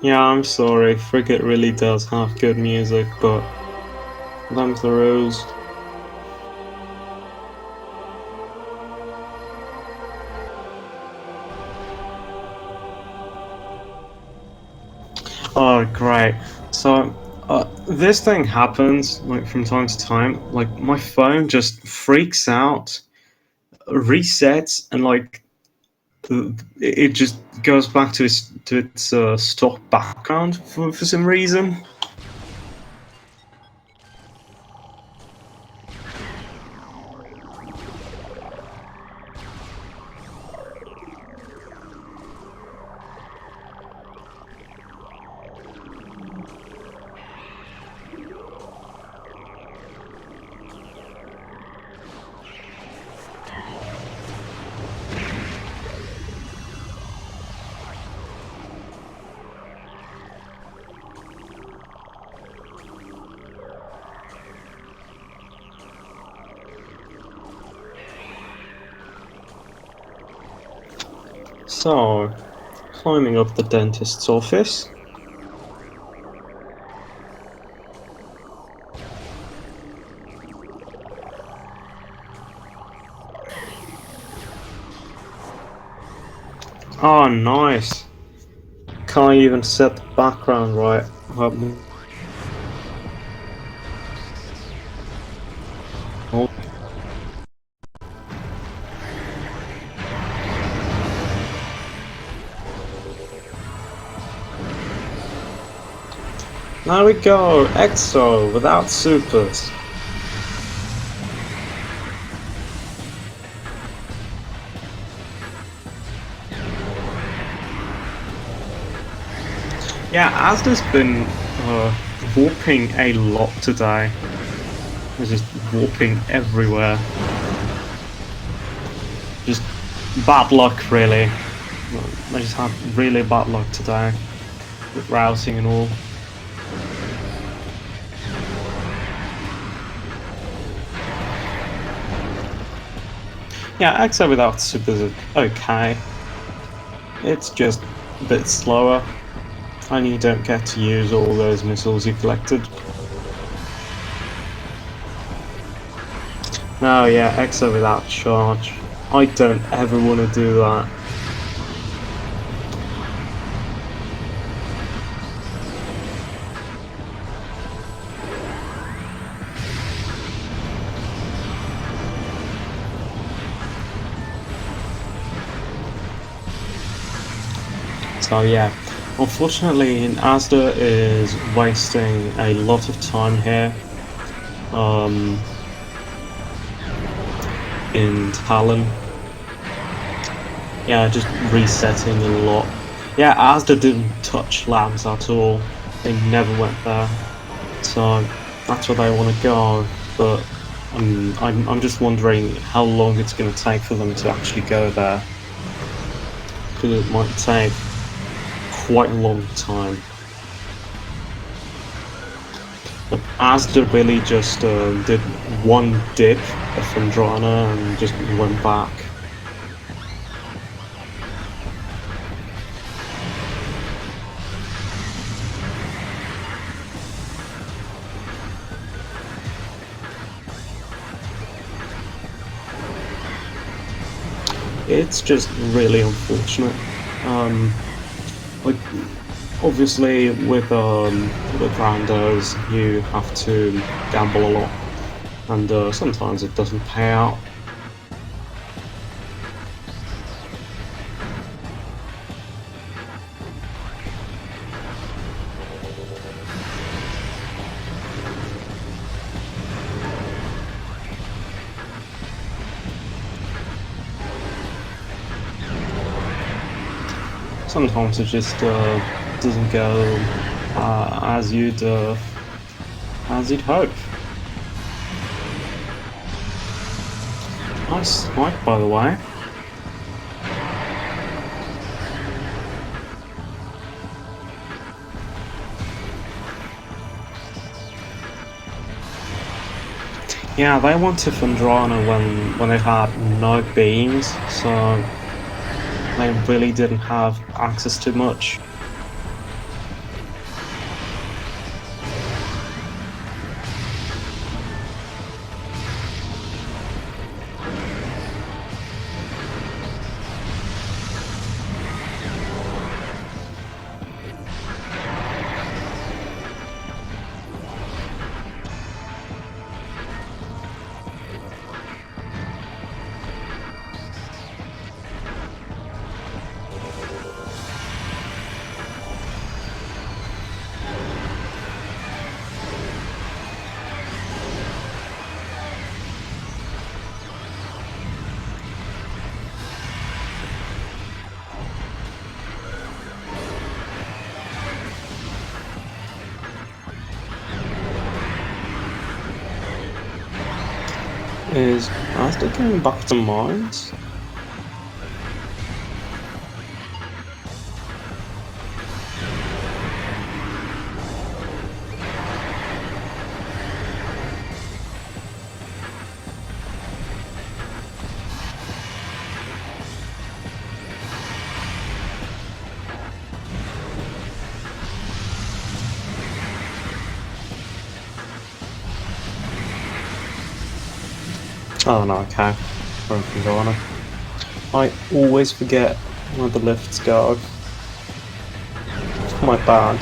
Yeah, I'm sorry. Frigate really does have good music, but them's the rules. Oh, great. So, this thing happens, like, from time to time. Like, my phone just freaks out, resets, and, like, it just goes back to its stock background for some reason. So, climbing up the dentist's office. Oh, nice. Can't even set the background right. There we go, EXO without supers. Yeah, Asda's been warping a lot today. There's just warping everywhere. Just bad luck, really. They just had really bad luck today with routing and all. Yeah, XO without supers is okay. It's just a bit slower, and you don't get to use all those missiles you collected. Oh yeah, XO without charge. I don't ever want to do that. So yeah, unfortunately azder is wasting a lot of time here in Talon. Yeah, just resetting a lot. Yeah, azder didn't touch labs at all. They never went there. So that's where they want to go, but I'm just wondering how long it's going to take for them to actually go there, because it might take quite a long time. But azder really just did one dip of Fandrana and just went back. It's just really unfortunate. Like, obviously with randos you have to gamble a lot, and sometimes it doesn't pay out. Sometimes it just doesn't go as you'd hope. Nice spike, by the way. Yeah, they went to Fandrana when they had no beams, so they really didn't have access to much. Is azder going back to mines? Oh no, okay. Broken corner. I always forget where the lifts go. My bad.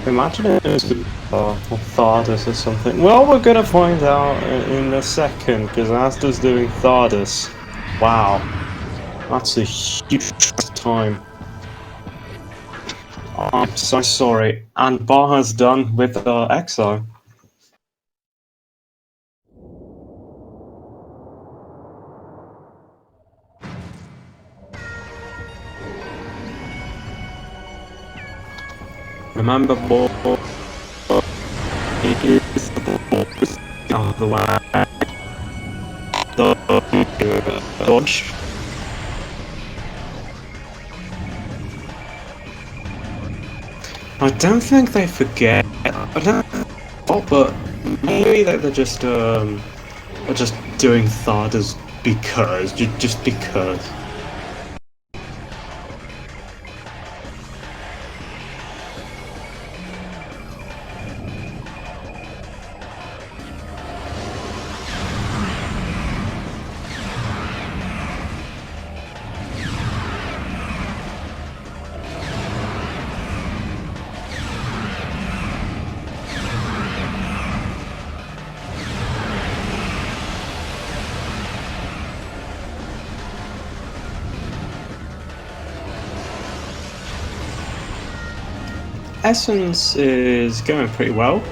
Imagine it was Thardus or something. Well, we're gonna find out in a second, because azder's doing Thardus. Wow. That's a huge time. I'm so sorry. And Baja's done with EXO. Remember, boy, it is the other way. Dodge. I don't think they forget. I don't know, but maybe they're just doing Thardas because, just because. Essence is going pretty well.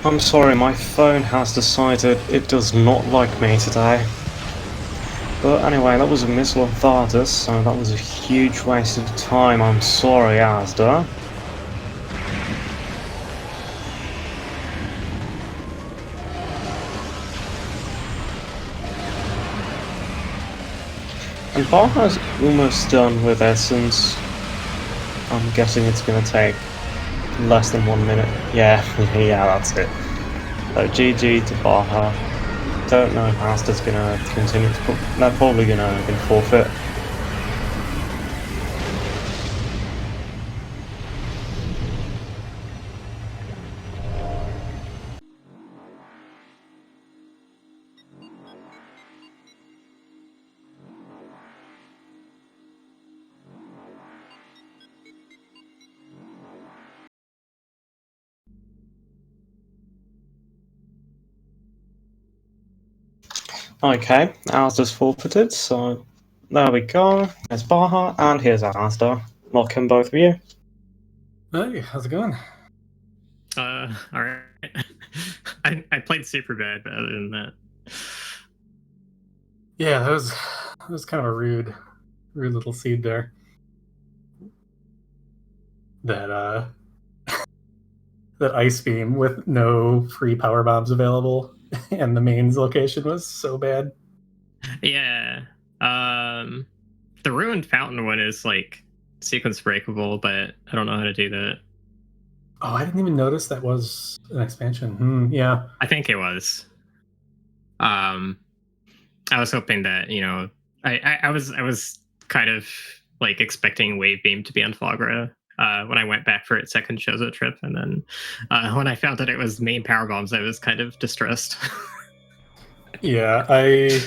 I'm sorry, my phone has decided it does not like me today. But anyway, that was a missile on Thardas, so that was a huge waste of time. I'm sorry, azder. And Baja's almost done with Essence. I'm guessing it's going to take less than 1 minute. Yeah, yeah, that's it. So GG to Baja. Don't know if Azder's gonna continue to put. They're probably gonna forfeit. Okay, Azder's forfeited, so there we go. There's Baja, and here's Azder. Welcome, both of you. Hey, how's it going? Alright. I played super bad, but other than that. Yeah, that was kind of a rude little seed there. That that ice beam with no free power bombs available, and the mains location was so bad. Yeah. The ruined fountain one is like sequence breakable, but I don't know how to do that. Oh, I didn't even notice that was an expansion. Yeah. I think it was. I was hoping that, you know, I was kind of like expecting Wave Beam to be on Fogra when I went back for its second Chozo trip, and then when I found that it was main power bombs, I was kind of distressed. Yeah, I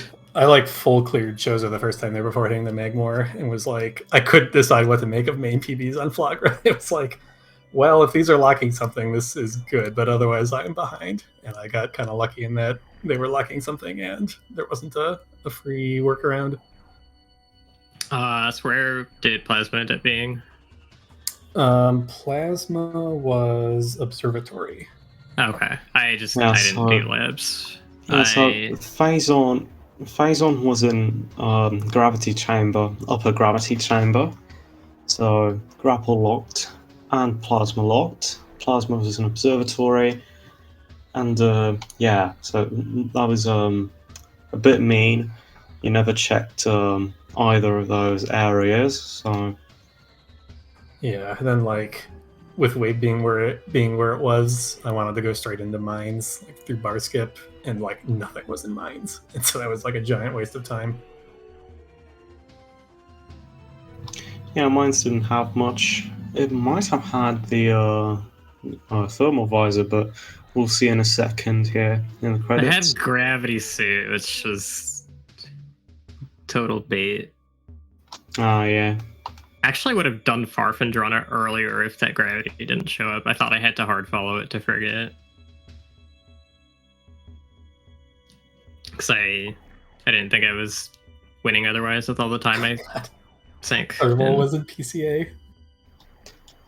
like full cleared Chozo the first time there before hitting the Magmore, and was like, I couldn't decide what to make of main PBs on Flagra. It was like, well, if these are locking something, this is good, but otherwise I'm behind. And I got kind of lucky in that they were lacking something and there wasn't a free workaround. So where did Plasma end up being? Plasma was observatory. Okay, I didn't so- do labs. Yeah, so Phazon was in gravity chamber, upper gravity chamber. So grapple locked and plasma locked. Plasma was an observatory, and yeah, so that was a bit mean. You never checked either of those areas, so Yeah, and then like with wave being where it was, I wanted to go straight into mines, like through bar skip, and like nothing was in mines, and so that was like a giant waste of time. yeah, mines didn't have much. It might have had the thermal visor, but we'll see in a second here in the I credits. had gravity suit, which was total bait. Ah, yeah. Actually, would have done Farfandrana earlier if that gravity didn't show up. I thought I had to hard follow it to forget. Because I didn't think I was winning otherwise with all the time I sank. Thermal in. was in PCA.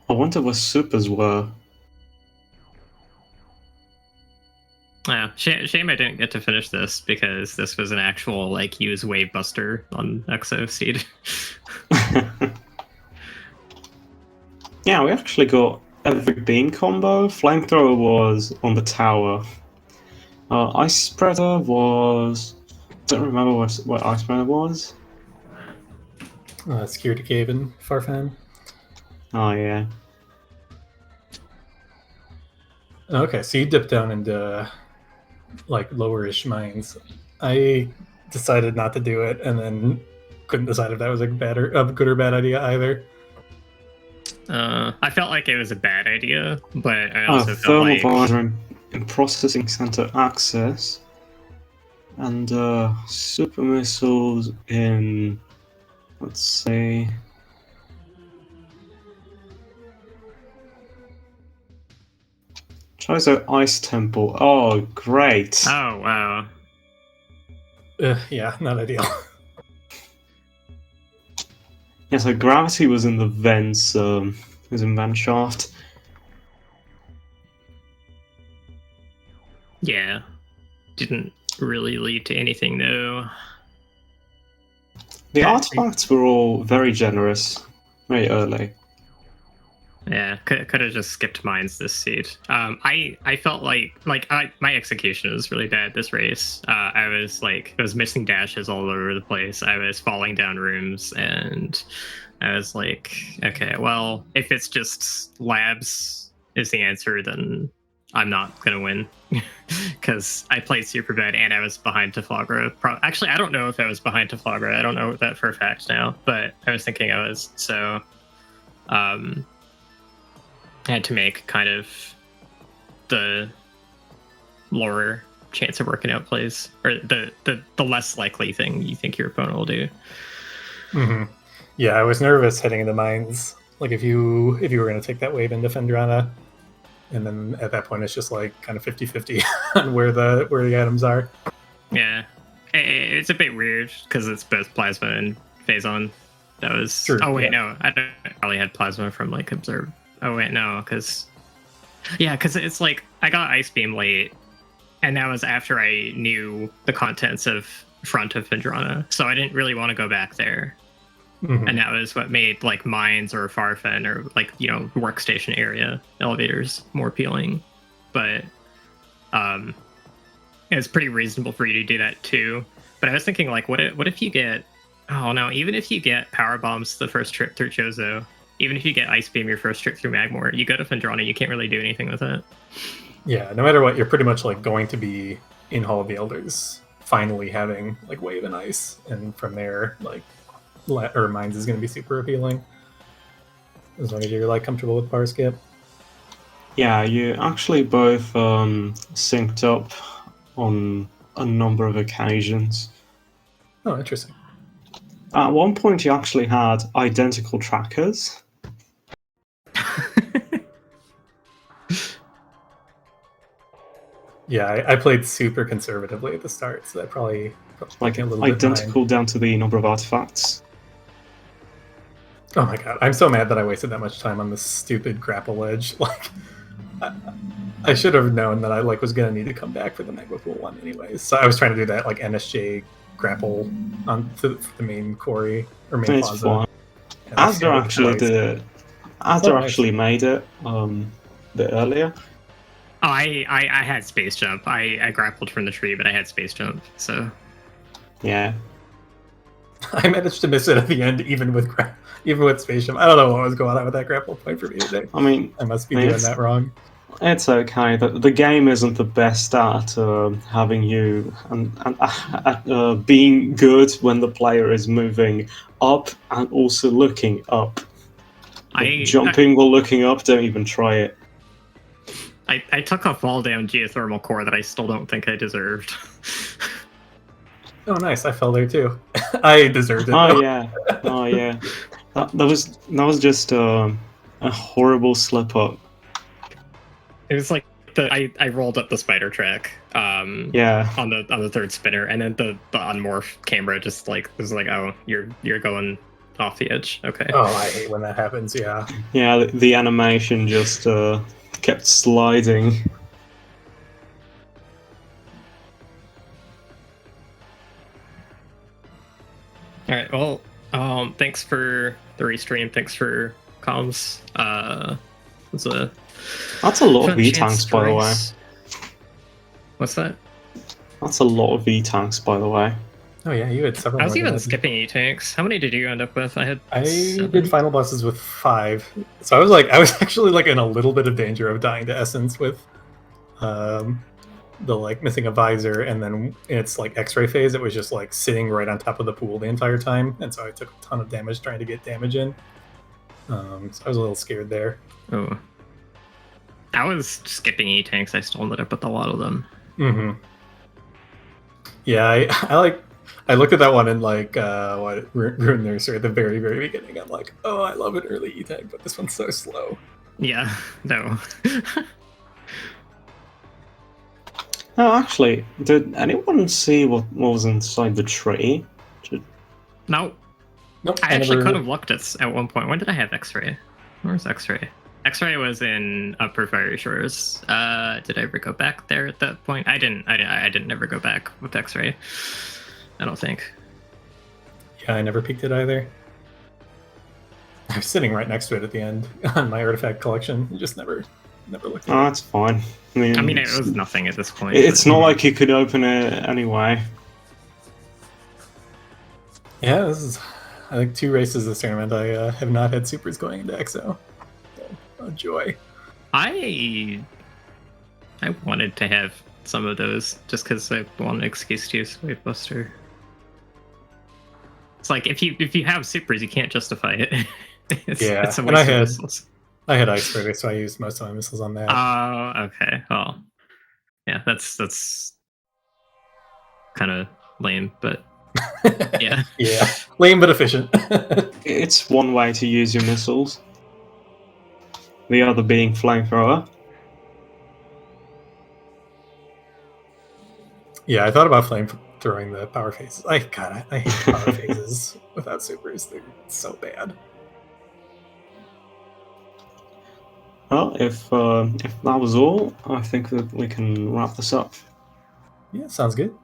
I wonder where supers were. Yeah, shame I didn't get to finish this because this was an actual like use wave buster on Exo Seed. Yeah, we actually got every beam combo. Flamethrower was on the tower. Ice Spreader was... don't remember what Ice Spreader was. Security cave in Farfan. Oh, yeah. Okay, so you dipped down into like lowerish mines. I decided not to do it, and then couldn't decide if that was a good or bad idea either. I felt like it was a bad idea, but I also felt thermal like visor in processing center access. And super missiles in... let's see... Chozo Ice Temple. Oh, great. oh wow. Yeah, not ideal. Yeah, so gravity was in the vents, was in vent shaft. Yeah. Didn't really lead to anything though. The artifacts were all very generous, very early. Yeah, could have just skipped mines this seed. I felt like my execution was really bad this race. I was missing dashes all over the place. I was falling down rooms, and I was like, okay, well, if it's just labs is the answer, then I'm not gonna win because I played super bad and I was behind Taflagra. Actually, I don't know if I was behind Taflagra. I don't know that for a fact now, but I was thinking I was. So, I had to make kind of the lower chance of working out plays, or the less likely thing you think your opponent will do. Mm-hmm. Yeah, I was nervous heading into mines. Like if you were going to take that wave into Fendrana, and then at that point it's just like kind of 50-50 on where the items are. Yeah, it's a bit weird because it's both Plasma and Phazon. That was True, oh wait, yeah. no, I probably had Plasma from like Observe. Oh wait, no, because it's like I got Ice Beam late, and that was after I knew the contents of front of Fendrana, so I didn't really want to go back there. Mm-hmm. And that was what made like mines or Farfen or like, you know, workstation area elevators more appealing. But it's pretty reasonable for you to do that too. But I was thinking like, what if you get, oh no, even if you get power bombs the first trip through Chozo, even if you get Ice Beam your first trip through Magmore, you go to Fendrana, you can't really do anything with it. Yeah, no matter what, you're pretty much like going to be in Hall of the Elders, finally having like Wave and Ice, and from there, like, or Mines is going to be super appealing as long as you're like comfortable with bar skip. Yeah, you actually both synced up on a number of occasions. Oh, interesting. At one point, you actually had identical trackers. Yeah, I played super conservatively at the start, so that probably Like me a little bit identical behind. down to the number of artifacts. Oh my god, I'm so mad that I wasted that much time on this stupid grapple ledge. Like, I should have known that I was gonna need to come back for the Magma Pool one anyways. So I was trying to do that like NSJ grapple on to the main quarry or main It's plaza. fine. And I Azder failed actually twice. did it. Azder Oh, nice. actually made it a bit earlier. Oh, I had space jump. I grappled from the tree, but I had space jump. So Yeah. I managed to miss it at the end, even with space jump. I don't know what was going on with that grapple point for me today. I mean, I must be doing that wrong. It's okay. The game isn't the best at having you and being good when the player is moving up and also looking up. Jumping while looking up, don't even try it. I took a fall down geothermal core that I still don't think I deserved. Oh, nice! I fell there too. I deserved it. Oh yeah, oh yeah. That was just a horrible slip up. It was like I rolled up the spider track. Yeah. On the third spinner, and then the unmorph camera just like was like, oh, you're going off the edge. Okay. Oh, I hate when that happens. Yeah. Yeah, the animation just kept sliding. All right. Well, thanks for the restream. Thanks for comms. That's a lot of fun V chance tanks, to by the way. race. What's that? That's a lot of V tanks, by the way. Oh yeah, you had several. I was more than even I did. skipping E-tanks. How many did you end up with? I did final bosses with 5. So I was actually like in a little bit of danger of dying to Essence with the like missing a visor, and then its like X-ray phase, it was just like sitting right on top of the pool the entire time, and so I took a ton of damage trying to get damage in. So I was a little scared there. Oh. I was skipping E-tanks. I still ended up with a lot of them. Mm-hmm. Yeah, I looked at that one in like Rune Nursery at the very, very beginning. I'm like, oh, I love an early E-tank, but this one's so slow. Yeah, no. Oh, actually, did anyone see what was inside the tree? No. Nope. I actually could have looked at one point. When did I have X-ray? Where's X-ray? X-ray was in Upper Fiery Shores. Did I ever go back there at that point? I didn't ever go back with X-ray. I don't think. Yeah, I never peeked it either. I was sitting right next to it at the end on my artifact collection. Just never looked at Oh, it. that's fine. I mean, it was nothing at this point. It's not like you could open it anyway. Yeah, this is, I think, 2 races this tournament. I have not had supers going into EXO. So, a joy. I wanted to have some of those just because I want an excuse to use Wave Buster. It's like if you have supers, you can't justify it. It's a waste and of missiles. I had Ice Spirit, so I used most of my missiles on that. Oh, okay. Well, yeah, that's kind of lame, but yeah. Yeah, lame but efficient. It's one way to use your missiles. The other being flamethrower. Yeah, I thought about flamethrowing the power phases. I hate power phases without supers. They're so bad. Well, if that was all, I think that we can wrap this up. Yeah, sounds good.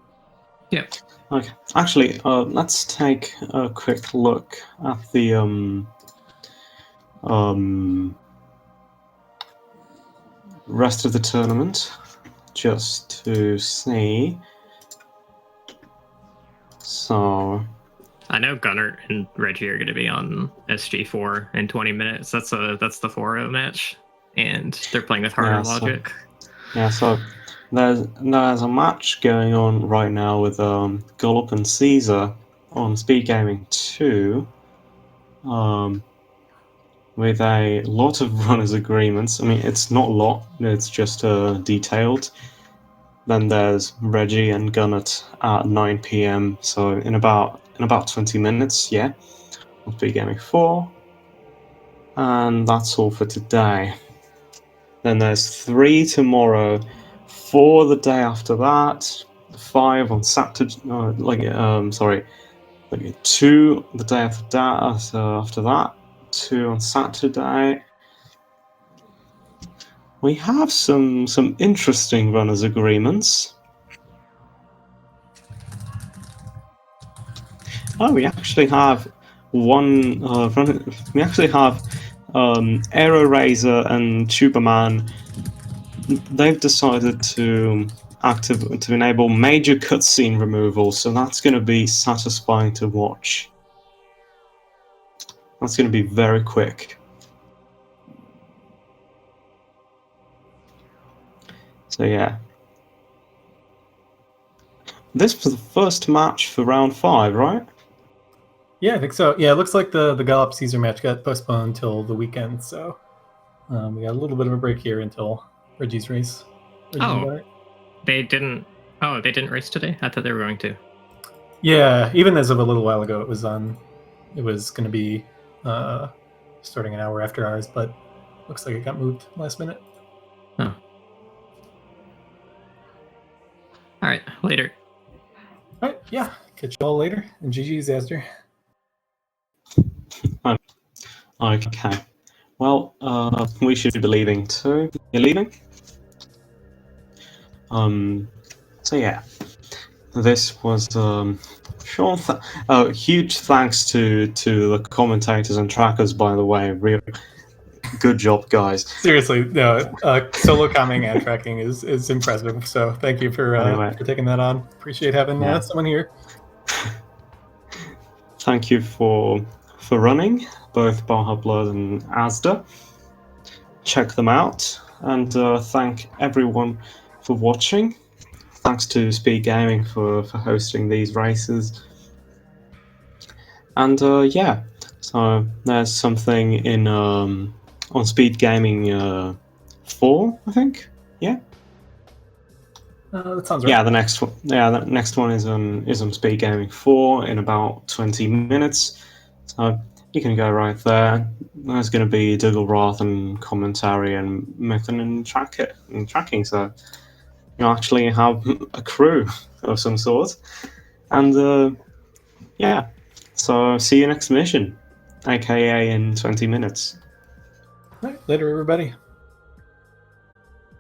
Yeah. Okay. Actually, let's take a quick look at the rest of the tournament, just to see. So I know Gunnar and Reggie are going to be on SG4 in 20 minutes. That's the 4-0 match, and they're playing with harder logic. So there's a match going on right now with Gullop and Caesar on SpeedGaming 2, with a lot of runners agreements. I mean, it's not a lot; it's just detailed. Then there's Reggie and Gunnett at 9 PM. So in about 20 minutes, yeah, on SpeedGaming 4, and that's all for today. Then there's 3 tomorrow, 4 the day after that, 5 on Saturday. Sorry, like 2 the day after that. After that, 2 on Saturday. We have some interesting runners agreements. Oh, we actually have one. We actually have Aero Razor and Tuberman. They've decided to enable major cutscene removal, so that's going to be satisfying to watch. That's going to be very quick. So yeah. This was the first match for round 5, right? Yeah, I think so. Yeah, it looks like the Gallop Caesar match got postponed until the weekend, so we got a little bit of a break here until Reggie's race. They didn't. Oh, they didn't race today. I thought they were going to. Yeah, even as of a little while ago, it was on. It was going to be starting an hour after ours, but looks like it got moved last minute. Oh. All right, later. All right, yeah. Catch you all later. And GG's, azder. Okay. Well, we should be leaving too. You're leaving? So yeah, this was Sean. Huge thanks to the commentators and trackers, by the way. Real good job, guys. Seriously, no, solo commenting and tracking is impressive. So thank you for taking that on. Appreciate having someone here. Thank you for running both BajaBlood and azder. Check them out, and thank everyone for watching. Thanks to SpeedGaming for hosting these races. And yeah, so there's something in on SpeedGaming 4, I think. Yeah. That sounds right. Yeah, the next one. Yeah, the next one is on SpeedGaming 4 in about 20 minutes. So you can go right there. There's going to be Dougal Roth and commentary and Mython and tracking. So you actually have a crew of some sort. And yeah, so see you next mission, aka in 20 minutes. All right, later, everybody.